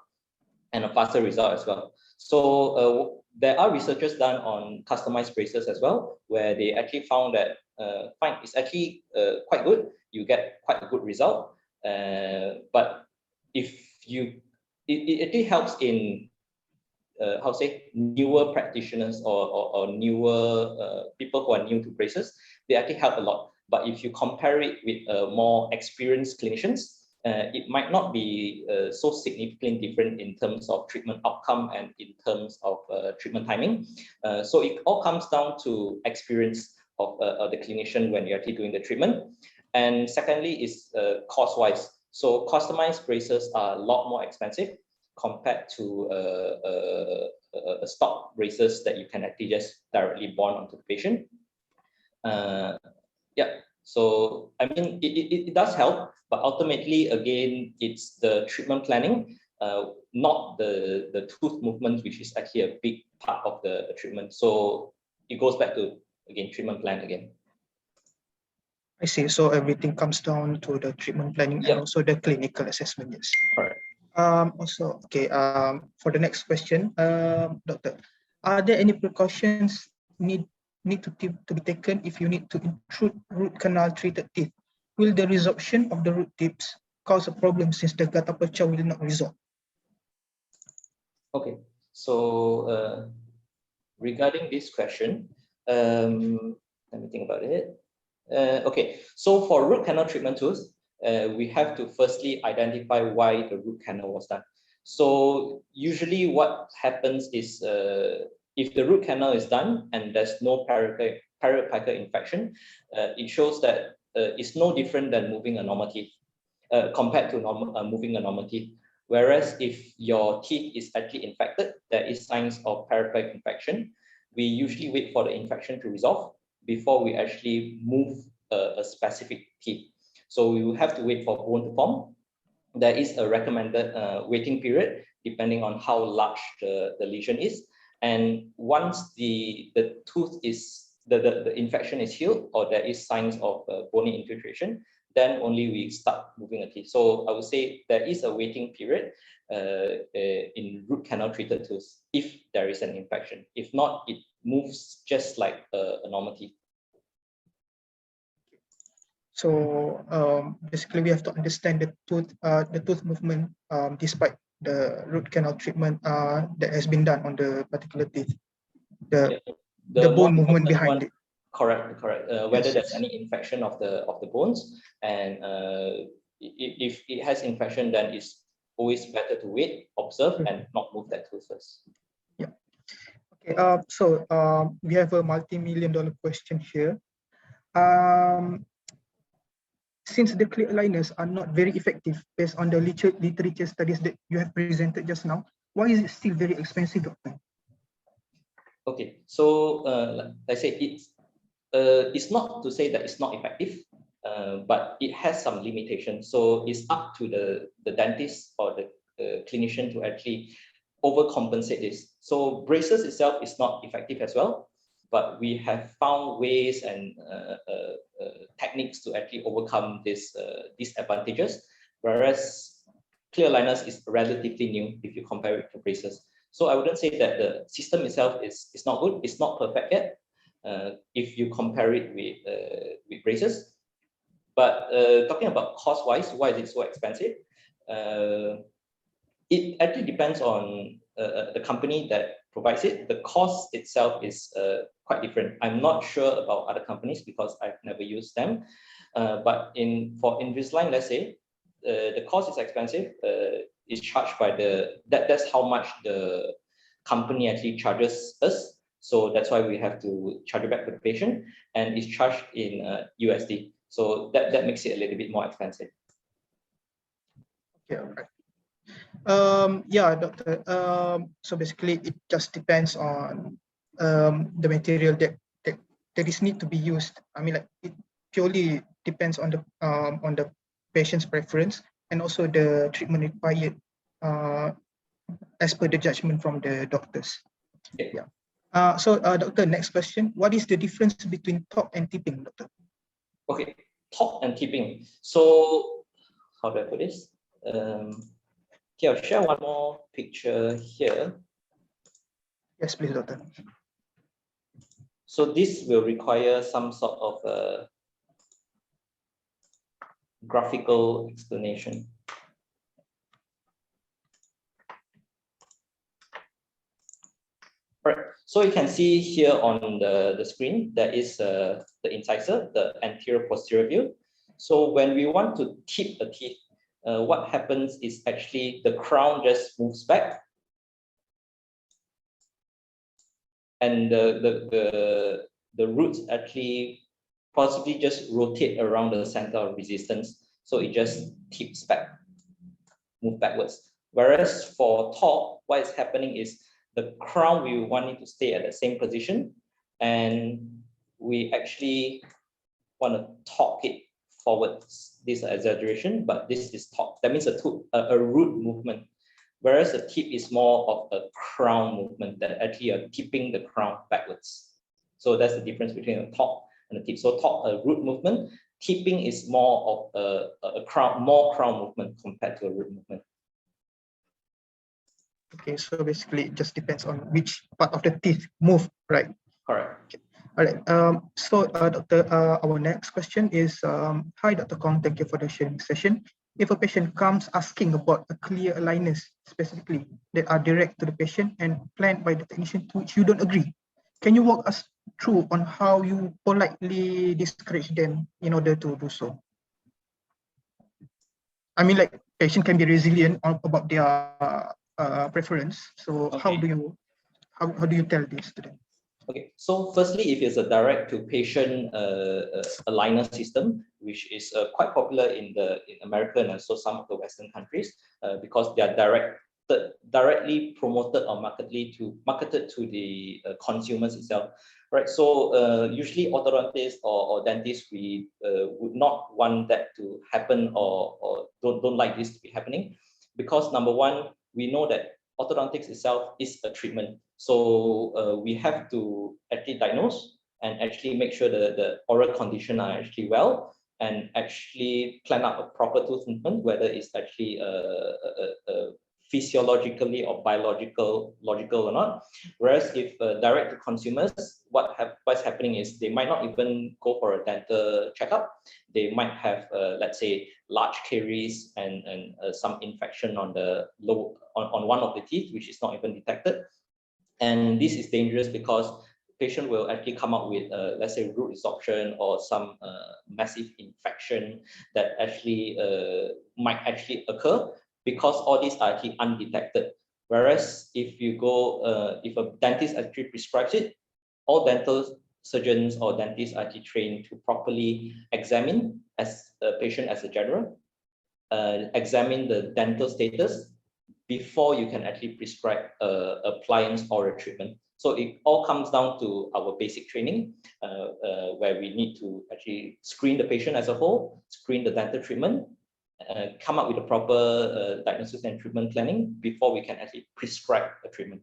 and a faster result as well. So there are researches done on customized braces as well, where they actually found that fine, it's actually quite good. You get quite a good result, but if it actually helps in newer practitioners or newer people who are new to braces, they actually help a lot. But if you compare it with more experienced clinicians, it might not be so significantly different in terms of treatment outcome and in terms of treatment timing. So it all comes down to experience of the clinician when you're actually doing the treatment. And secondly is cost-wise. So customized braces are a lot more expensive compared to a stock braces that you can actually just directly bond onto the patient. Yeah, so I mean, it does help, but ultimately, again, it's the treatment planning, not the tooth movement, which is actually a big part of the treatment. So it goes back to, again, treatment plan again. I see. So everything comes down to the treatment planning and also the clinical assessment. Yes. Correct. Also, okay. For the next question, doctor, are there any precautions need to be taken if you need to intrude root canal treated teeth? Will the resorption of the root tips cause a problem since the gut aperture will not resorb? Okay. So regarding this question, let me think about it. Okay, so for root canal treatment tools, we have to firstly identify why the root canal was done. So usually what happens is if the root canal is done and there's no periapical infection, it shows that it's no different than moving a normal teeth compared to moving a normal teeth. Whereas if your teeth is actually infected, there is signs of periapical infection. We usually wait for the infection to resolve before we actually move a specific teeth. So we will have to wait for bone to form. There is a recommended waiting period depending on how large the lesion is. And once the tooth is, the infection is healed or there is signs of bony infiltration, then only we start moving a teeth. So I would say there is a waiting period in root canal treated tooth if there is an infection. If not, it moves just like a normal teeth. So basically, we have to understand the tooth movement despite the root canal treatment that has been done on the particular teeth. The bone movement behind it. Correct. Whether there's any infection of the bones, and if it has infection, then it's always better to wait, observe, and not move that tooth first. Yeah. Okay. So we have a multi-million-dollar question here. Since the clear aligners are not very effective based on the literature studies that you have presented just now, why is it still very expensive, doctor? Okay, so like I said, it's not to say that it's not effective, but it has some limitations. So it's up to the dentist or the clinician to actually overcompensate this. So braces itself is not effective as well, but we have found ways and techniques to actually overcome these disadvantages, whereas clear aligners is relatively new if you compare it to braces. So I wouldn't say that the system itself is not good, it's not perfect yet, if you compare it with braces. But talking about cost-wise, why is it so expensive? It actually depends on the company that provides it. The cost itself is quite different. I'm not sure about other companies because I've never used them. But for Invisalign, let's say, the cost is expensive. Is charged by that's how much the company actually charges us. So that's why we have to charge it back to the patient, and it's charged in USD. So that makes it a little bit more expensive. Okay, all right. Yeah, doctor. So basically, it just depends on the material that is need to be used. I mean, like it purely depends on the patient's preference and also the treatment required as per the judgment from the doctors. Yeah. So, doctor, next question. What is the difference between top and tipping, doctor? Okay, top and tipping. So, how do I put this? Okay, I'll share one more picture here. Yes, please, doctor. So this will require some sort of graphical explanation. All right, so you can see here on the screen, there is the incisor, the anterior posterior view. So when we want to tip a teeth, what happens is actually the crown just moves back, and the roots actually possibly just rotate around the center of resistance, so it just tips back, move backwards. Whereas for top, what is happening is the crown, we want it to stay at the same position, and we actually want to torque it forwards. This is exaggeration, but this is torque. That means a root movement, whereas the tip is more of a crown movement, that actually are tipping the crown backwards. So that's the difference between a torque and a tip. So torque, a root movement. Tipping is more of a crown movement compared to a root movement. Okay, so basically it just depends on which part of the teeth move, right? Correct. Okay. All right. Doctor, our next question is, hi, Dr. Kong, thank you for the sharing session. If a patient comes asking about a clear aligners specifically that are direct to the patient and planned by the technician to which you don't agree, can you walk us through on how you politely discourage them in order to do so? I mean, like, patient can be resilient about their preference. So Okay. how do you tell this to them? Okay, so firstly, if it's a direct-to-patient aligner system, which is quite popular in America and also some of the Western countries, because they are directly promoted or marketed to the consumers itself, right? So usually orthodontists or dentists, we would not want that to happen, or don't like this to be happening, because number one, we know that orthodontics itself is a treatment. So we have to actually diagnose and actually make sure the oral condition are actually well, and actually plan out a proper tooth movement, whether it's actually physiologically or logical or not. Whereas if direct to consumers, what's happening is they might not even go for a dental checkup. They might have, let's say, large caries and some infection on the on one of the teeth, which is not even detected. And this is dangerous because the patient will actually come up with, let's say, root resorption or some massive infection that actually might actually occur, because all these are actually undetected. Whereas if you go, if a dentist actually prescribes it, all dental surgeons or dentists are actually trained to properly examine as a patient as a general, examine the dental status before you can actually prescribe appliance or a treatment. So it all comes down to our basic training, where we need to actually screen the patient as a whole, screen the dental treatment, come up with a proper diagnosis and treatment planning before we can actually prescribe a treatment.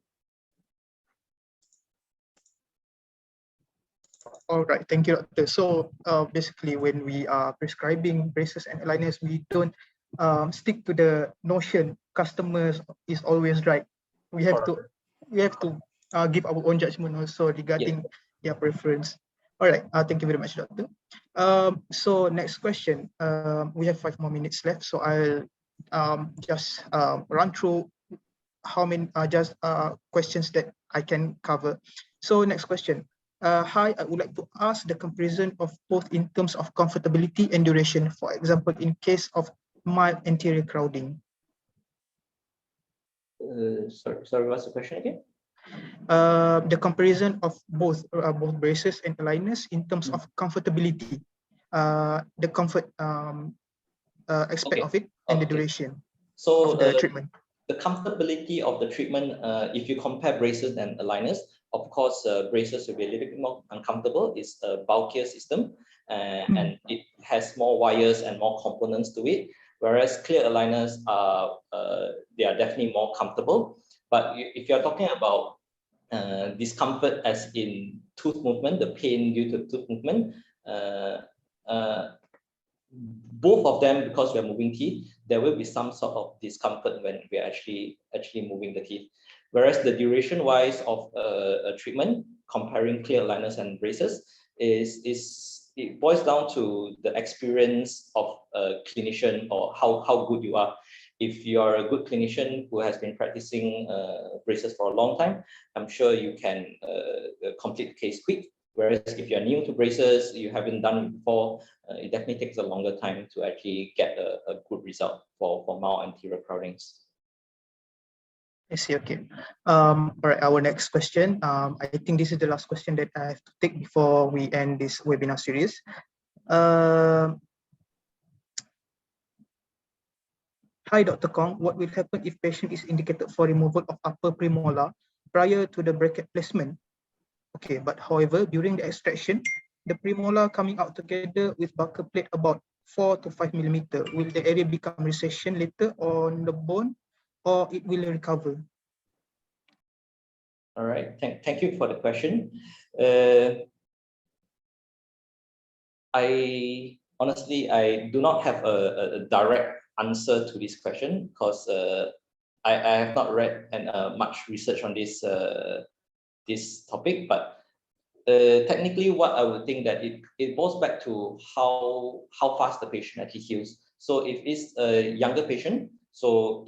All right, thank you, Doctor. So basically, when we are prescribing braces and aligners, we don't stick to the notion customers is always right. We have to give our own judgment also regarding their preference. All right, thank you very much, Doctor. So next question. We have 5 more minutes left, so I'll just run through how many questions that I can cover. So next question. Hi, I would like to ask the comparison of both in terms of comfortability and duration. For example, in case of mild anterior crowding. Sorry, what's the question again? The comparison of both braces and aligners in terms of comfortability, the comfort aspect of it, and the duration of the treatment. The comfortability of the treatment, if you compare braces and aligners, of course, braces will be a little bit more uncomfortable. It's a bulkier system, and it has more wires and more components to it. Whereas clear aligners they are definitely more comfortable. But if you're talking about discomfort as in tooth movement, the pain due to tooth movement, both of them, because we're moving teeth, there will be some sort of discomfort when we're actually moving the teeth. Whereas the duration wise of a treatment, comparing clear aligners and braces, it boils down to the experience of a clinician, or how good you are. If you are a good clinician who has been practicing braces for a long time, I'm sure you can complete the case quick. Whereas if you're new to braces, you haven't done it before, it definitely takes a longer time to actually get a good result for mild anterior crowdings. I see, okay. All right, our next question. I think this is the last question that I have to take before we end this webinar series. Hi, Dr. Kong. What will happen if patient is indicated for removal of upper premolar prior to the bracket placement. Okay, but however, during the extraction, the premolar coming out together with buccal plate about 4 to 5 millimeter. Will the area become recession later on the bone, or it will recover? All right, thank you for the question. I honestly, I do not have a direct answer to this question because I have not read much research on this this topic, but technically what I would think that it goes back to how fast the patient actually heals. So if it's a younger patient, so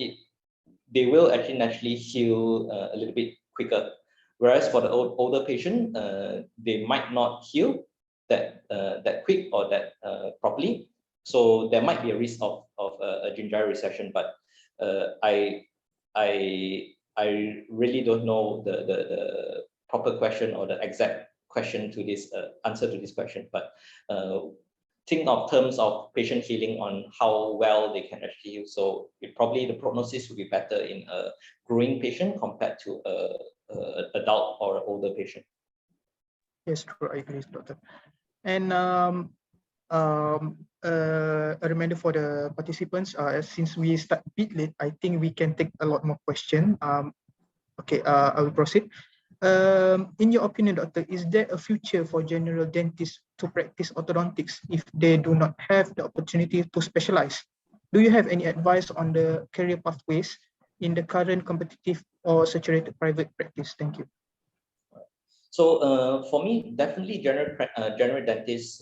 they will actually naturally heal a little bit quicker. Whereas for the older patient, they might not heal that quick or that properly. So there might be a risk of a gingival recession, but I really don't know the proper question or the exact question to this answer to this question. But think of terms of patient healing on how well they can actually heal. So probably the prognosis will be better in a growing patient compared to a adult or an older patient. Yes, true. I agree, doctor. And a reminder for the participants, since we start a bit late, I think we can take a lot more questions. Okay, I will proceed. In your opinion, doctor, is there a future for general dentists to practice orthodontics if they do not have the opportunity to specialize? Do you have any advice on the career pathways in the current competitive or saturated private practice? Thank you. So for me, definitely general dentists,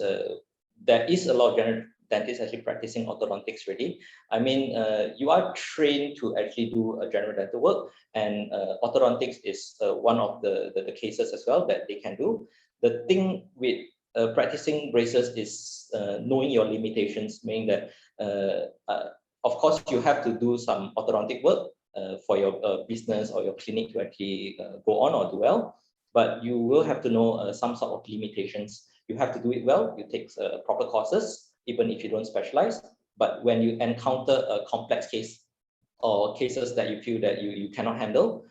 there is a lot of general dentists actually practicing orthodontics already. I mean, you are trained to actually do a general dental work, and orthodontics is one of the cases as well that they can do. The thing with practicing braces is knowing your limitations, meaning that of course you have to do some orthodontic work for your business or your clinic to actually go on or do well. But you will have to know some sort of limitations. You have to do it well. You take proper courses, even if you don't specialize. But when you encounter a complex case or cases that you feel that you cannot handle,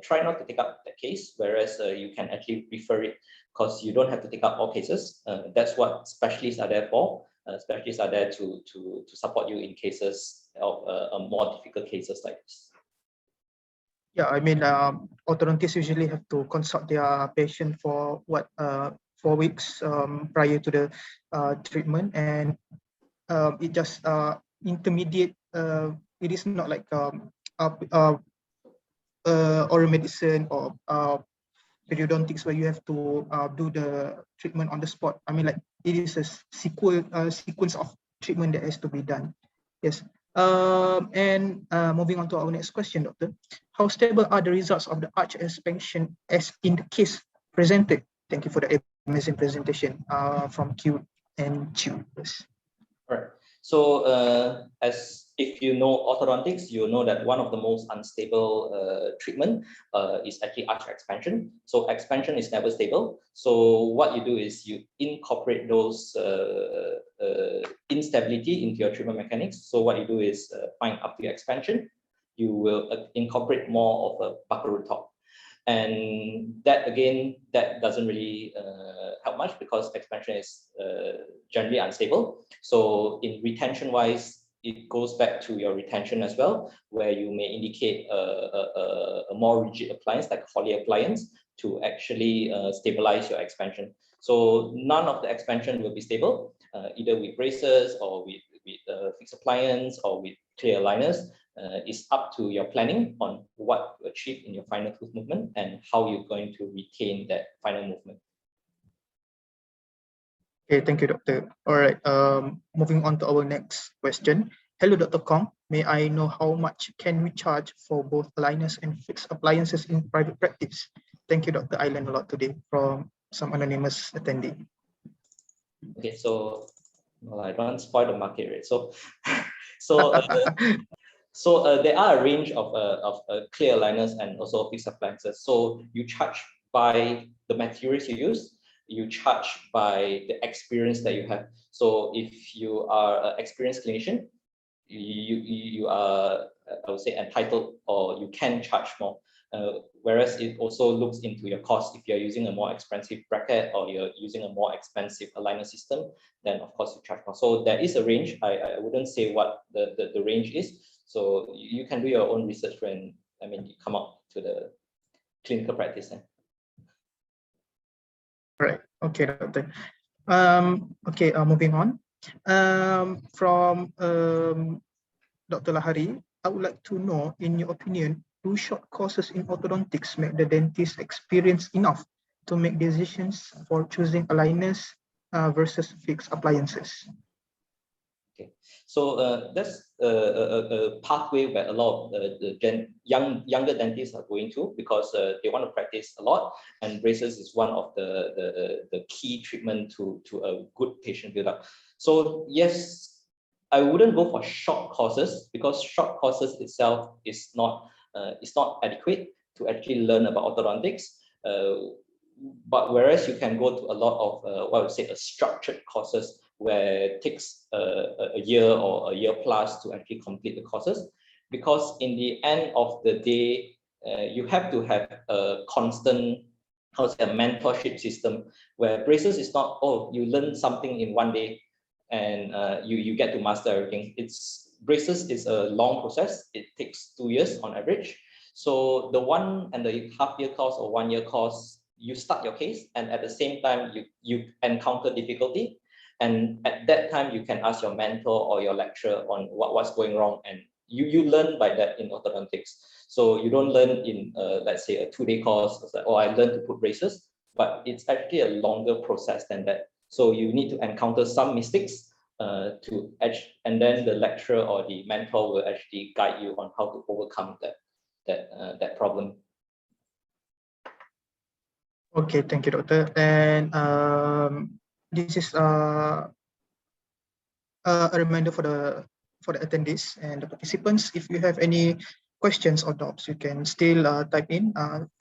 try not to take up that case, whereas you can actually refer it because you don't have to take up all cases. That's what specialists are there for. Specialists are there to support you in cases of more difficult cases like this. Yeah, I mean, orthodontists usually have to consult their patient for 4 weeks prior to the treatment, and it just intermediate. It is not like oral medicine or periodontics where you have to do the treatment on the spot. I mean, like it is a sequence of treatment that has to be done. Yes. And moving on to our next question, doctor. How stable are the results of the arch expansion as in the case presented? Thank you for the amazing presentation from Q and Chu. Yes. Right. So as if you know orthodontics, you know that one of the most unstable treatment is actually arch expansion. So expansion is never stable. So what you do is you incorporate those instability into your treatment mechanics. So what you do is find after your expansion, you will incorporate more of a buccal root top. And that again, that doesn't really help much because expansion is generally unstable. So in retention wise, it goes back to your retention as well, where you may indicate a more rigid appliance like Holly appliance to actually stabilize your expansion. So none of the expansion will be stable, either with braces or with fixed appliance or with clear aligners. Is up to your planning on what to achieve in your final tooth movement and how you're going to retain that final movement. Okay, thank you, doctor. All right, moving on to our next question. Hello, Dr. Kong. May I know how much can we charge for both aligners and fixed appliances in private practice? Thank you, doctor. I learned a lot today from some anonymous attendee. Okay, so well, I don't spoil the market rate. So there are a range of clear aligners and also fixed appliances. So you charge by the materials you use, you charge by the experience that you have. So if you are an experienced clinician, you are, I would say, entitled or you can charge more. Whereas it also looks into your cost. If you're using a more expensive bracket or you're using a more expensive aligner system, then of course you charge more. So there is a range. I wouldn't say what the range is. So you can do your own research when you come up to the clinical practice. Right. Okay, Doctor. Okay, moving on. From Dr. Lahari, I would like to know, in your opinion, do short courses in orthodontics make the dentist experience enough to make decisions for choosing aligners versus fixed appliances? Okay, so that's a pathway where a lot of the younger dentists are going to, because they want to practice a lot, and braces is one of the key treatment to a good patient build-up. So yes, I wouldn't go for short courses, because short courses itself is not adequate to actually learn about orthodontics. But whereas you can go to a lot of what I would say a structured courses, where it takes a year or a year plus to actually complete the courses, because in the end of the day, you have to have a constant, how to say, a mentorship system, where braces is not, oh, you learn something in one day and you get to master everything. Braces is a long process. It takes 2 years on average. So the 1.5 year course or 1 year course, you start your case, and at the same time you encounter difficulty, and at that time you can ask your mentor or your lecturer on what's going wrong, and you learn by that in orthodontics. So you don't learn in let's say a 2-day course. It's like, oh, I learned to put braces, but it's actually a longer process than that. So you need to encounter some mistakes and then the lecturer or the mentor will actually guide you on how to overcome that problem. Okay, thank you, Doctor. And this is a reminder for the attendees and the participants. If you have any questions or doubts, you can still type in,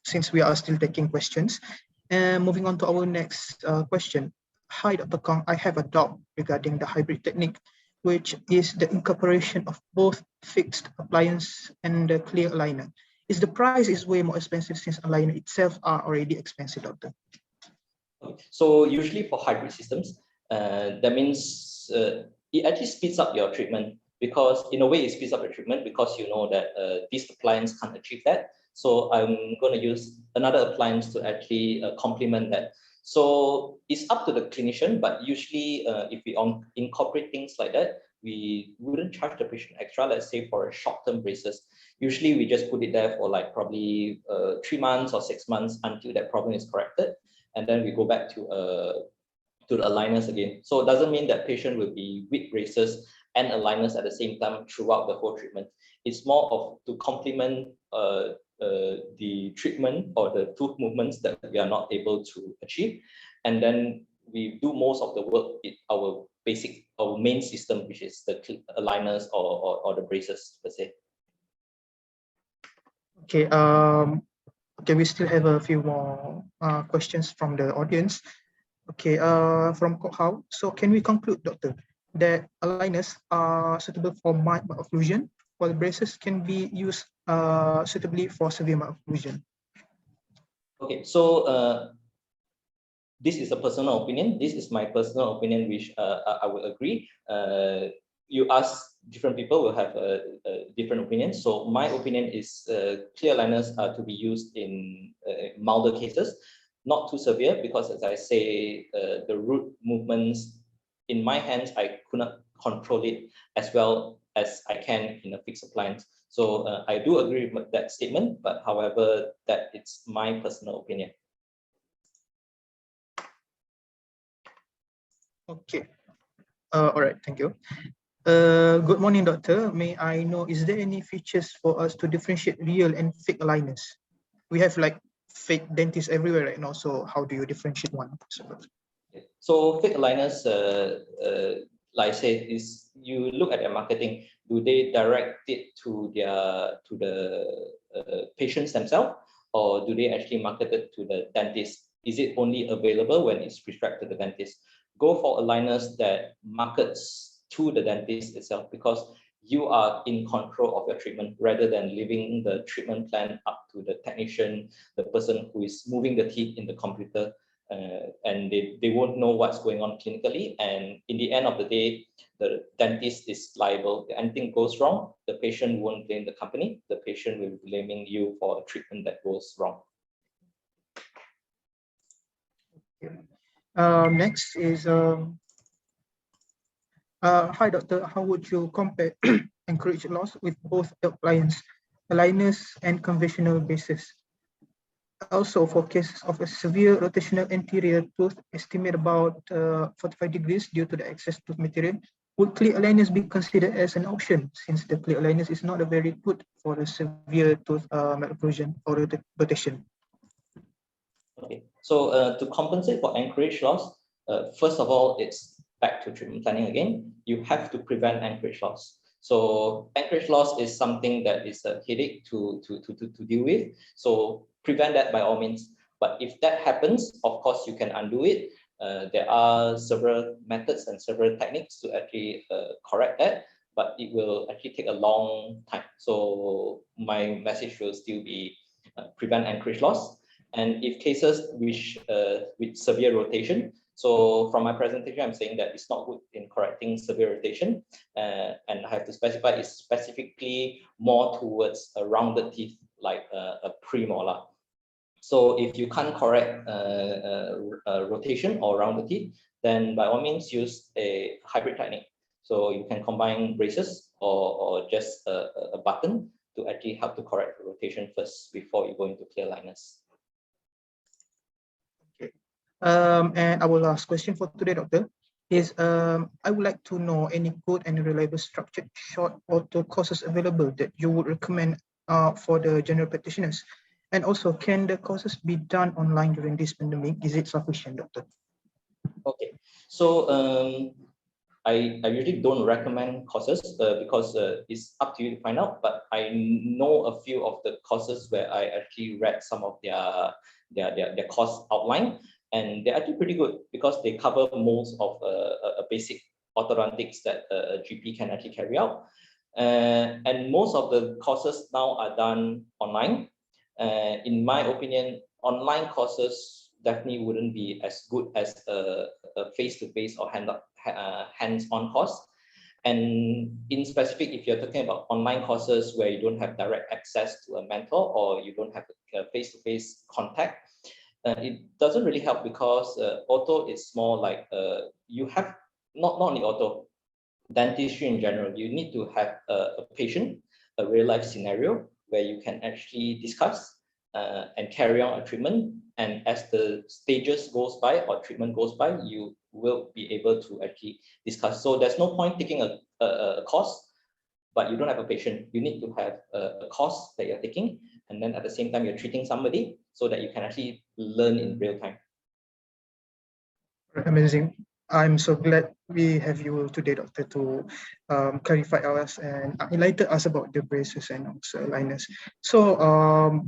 since we are still taking questions. And moving on to our next question. Hi, Dr. Kong. I have a doubt regarding the hybrid technique, which is the incorporation of both fixed appliance and the clear aligner. Is the price way more expensive since aligner itself are already expensive, Doctor? So usually for hybrid systems, that means it actually speeds up your treatment, because in a way it speeds up your treatment because you know that this appliance can't achieve that. So I'm going to use another appliance to actually complement that. So it's up to the clinician, but usually if we incorporate things like that, we wouldn't charge the patient extra. Let's say for a short-term braces, usually we just put it there for like probably 3 months or 6 months until that problem is corrected, and then we go back to the aligners again. So it doesn't mean that patient will be with braces and aligners at the same time throughout the whole treatment. It's more of to complement the treatment or the tooth movements that we are not able to achieve, and then we do most of the work in our main system, which is the aligners or the braces per se. Okay. Okay, we still have a few more questions from the audience. Okay, from Kok Hao. So can we conclude, Doctor, that aligners are suitable for mild malocclusion, while braces can be used suitably for severe malocclusion? Okay, so this is a personal opinion. This is my personal opinion, which I would agree. You ask different people will have a different opinion. So my opinion is clear aligners are to be used in milder cases, not too severe, because as I say, the root movements in my hands, I could not control it as well as I can in a fixed appliance. So I do agree with that statement, but however, that it's my personal opinion. Okay. All right, thank you. Good morning, Doctor. May I know, is there any features for us to differentiate real and fake aligners? We have like fake dentists everywhere right now, so how do you differentiate one? So fake aligners, like I said, is you look at their marketing. Do they direct it to the patients themselves, or do they actually market it to the dentist? Is it only available when it's prescribed to the dentist? Go for aligners that markets to the dentist itself, because you are in control of your treatment rather than leaving the treatment plan up to the technician, the person who is moving the teeth in the computer, and they won't know what's going on clinically. And in the end of the day, the dentist is liable. If anything goes wrong, the patient won't blame the company. The patient will be blaming you for a treatment that goes wrong. Next is, hi doctor, how would you compare Anchorage loss with both appliance, aligners and conventional braces? Also, for cases of a severe rotational anterior tooth, estimate about 45 degrees due to the excess tooth material, would clear aligners be considered as an option, since the clear aligners is not a very good for a severe tooth malocclusion or rotation? Okay, so to compensate for Anchorage loss, first of all, it's back to treatment planning again. You have to prevent Anchorage loss. So Anchorage loss is something that is a headache to deal with. So prevent that by all means. But if that happens, of course, you can undo it. There are several methods and several techniques to actually correct that, but it will actually take a long time. So my message will still be prevent Anchorage loss. And if cases which with severe rotation, so from my presentation, I'm saying that it's not good in correcting severe rotation, and I have to specify it's specifically more towards a rounded teeth, like a premolar. So if you can't correct rotation or rounded teeth, then by all means use a hybrid technique. So you can combine braces or just a button to actually help to correct the rotation first before you go into clear aligners. And our last question for today, doctor, is I would like to know any good and reliable structured short ortho courses available that you would recommend for the general practitioners. And also, can the courses be done online during this pandemic? Is it sufficient, doctor? Okay, so I usually don't recommend courses because it's up to you to find out. But I know a few of the courses where I actually read some of their course outline, and they're actually pretty good because they cover most of a basic orthodontics that a GP can actually carry out. And most of the courses now are done online. In my opinion, online courses definitely wouldn't be as good as a face-to-face or hands-on course. And in specific, if you're talking about online courses where you don't have direct access to a mentor or you don't have a face-to-face contact, it doesn't really help because ortho is more like you have not only ortho, dentistry in general. You need to have a patient, a real-life scenario where you can actually discuss and carry on a treatment. And as the stages goes by or treatment goes by, you will be able to actually discuss. So there's no point taking a course, but you don't have a patient. You need to have a course that you're taking, and then at the same time you're treating somebody so that you can actually learn in real time. Amazing. I'm so glad we have you today, doctor, to clarify us and enlighten us about the braces and also aligners. So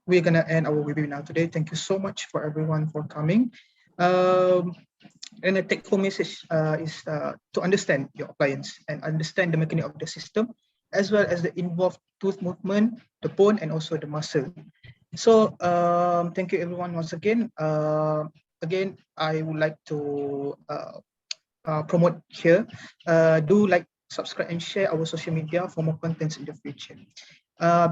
we're gonna end our webinar today. Thank you so much for everyone for coming. And the take-home message is to understand your appliance and understand the mechanism of the system, as well as the involved tooth movement, the bone, and also the muscle. So thank you everyone once again. Again, I would like to promote here. Do like, subscribe, and share our social media for more contents in the future.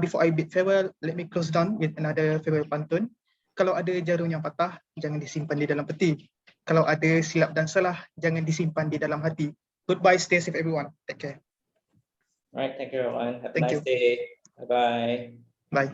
Before I bid farewell, let me close down with another farewell pantun. Kalau ada jarum yang patah, jangan disimpan di dalam peti. Kalau ada silap dan salah, jangan disimpan di dalam hati. Goodbye, stay safe everyone. Take care. All right, thank you everyone. Have a nice day. Bye-bye. Bye.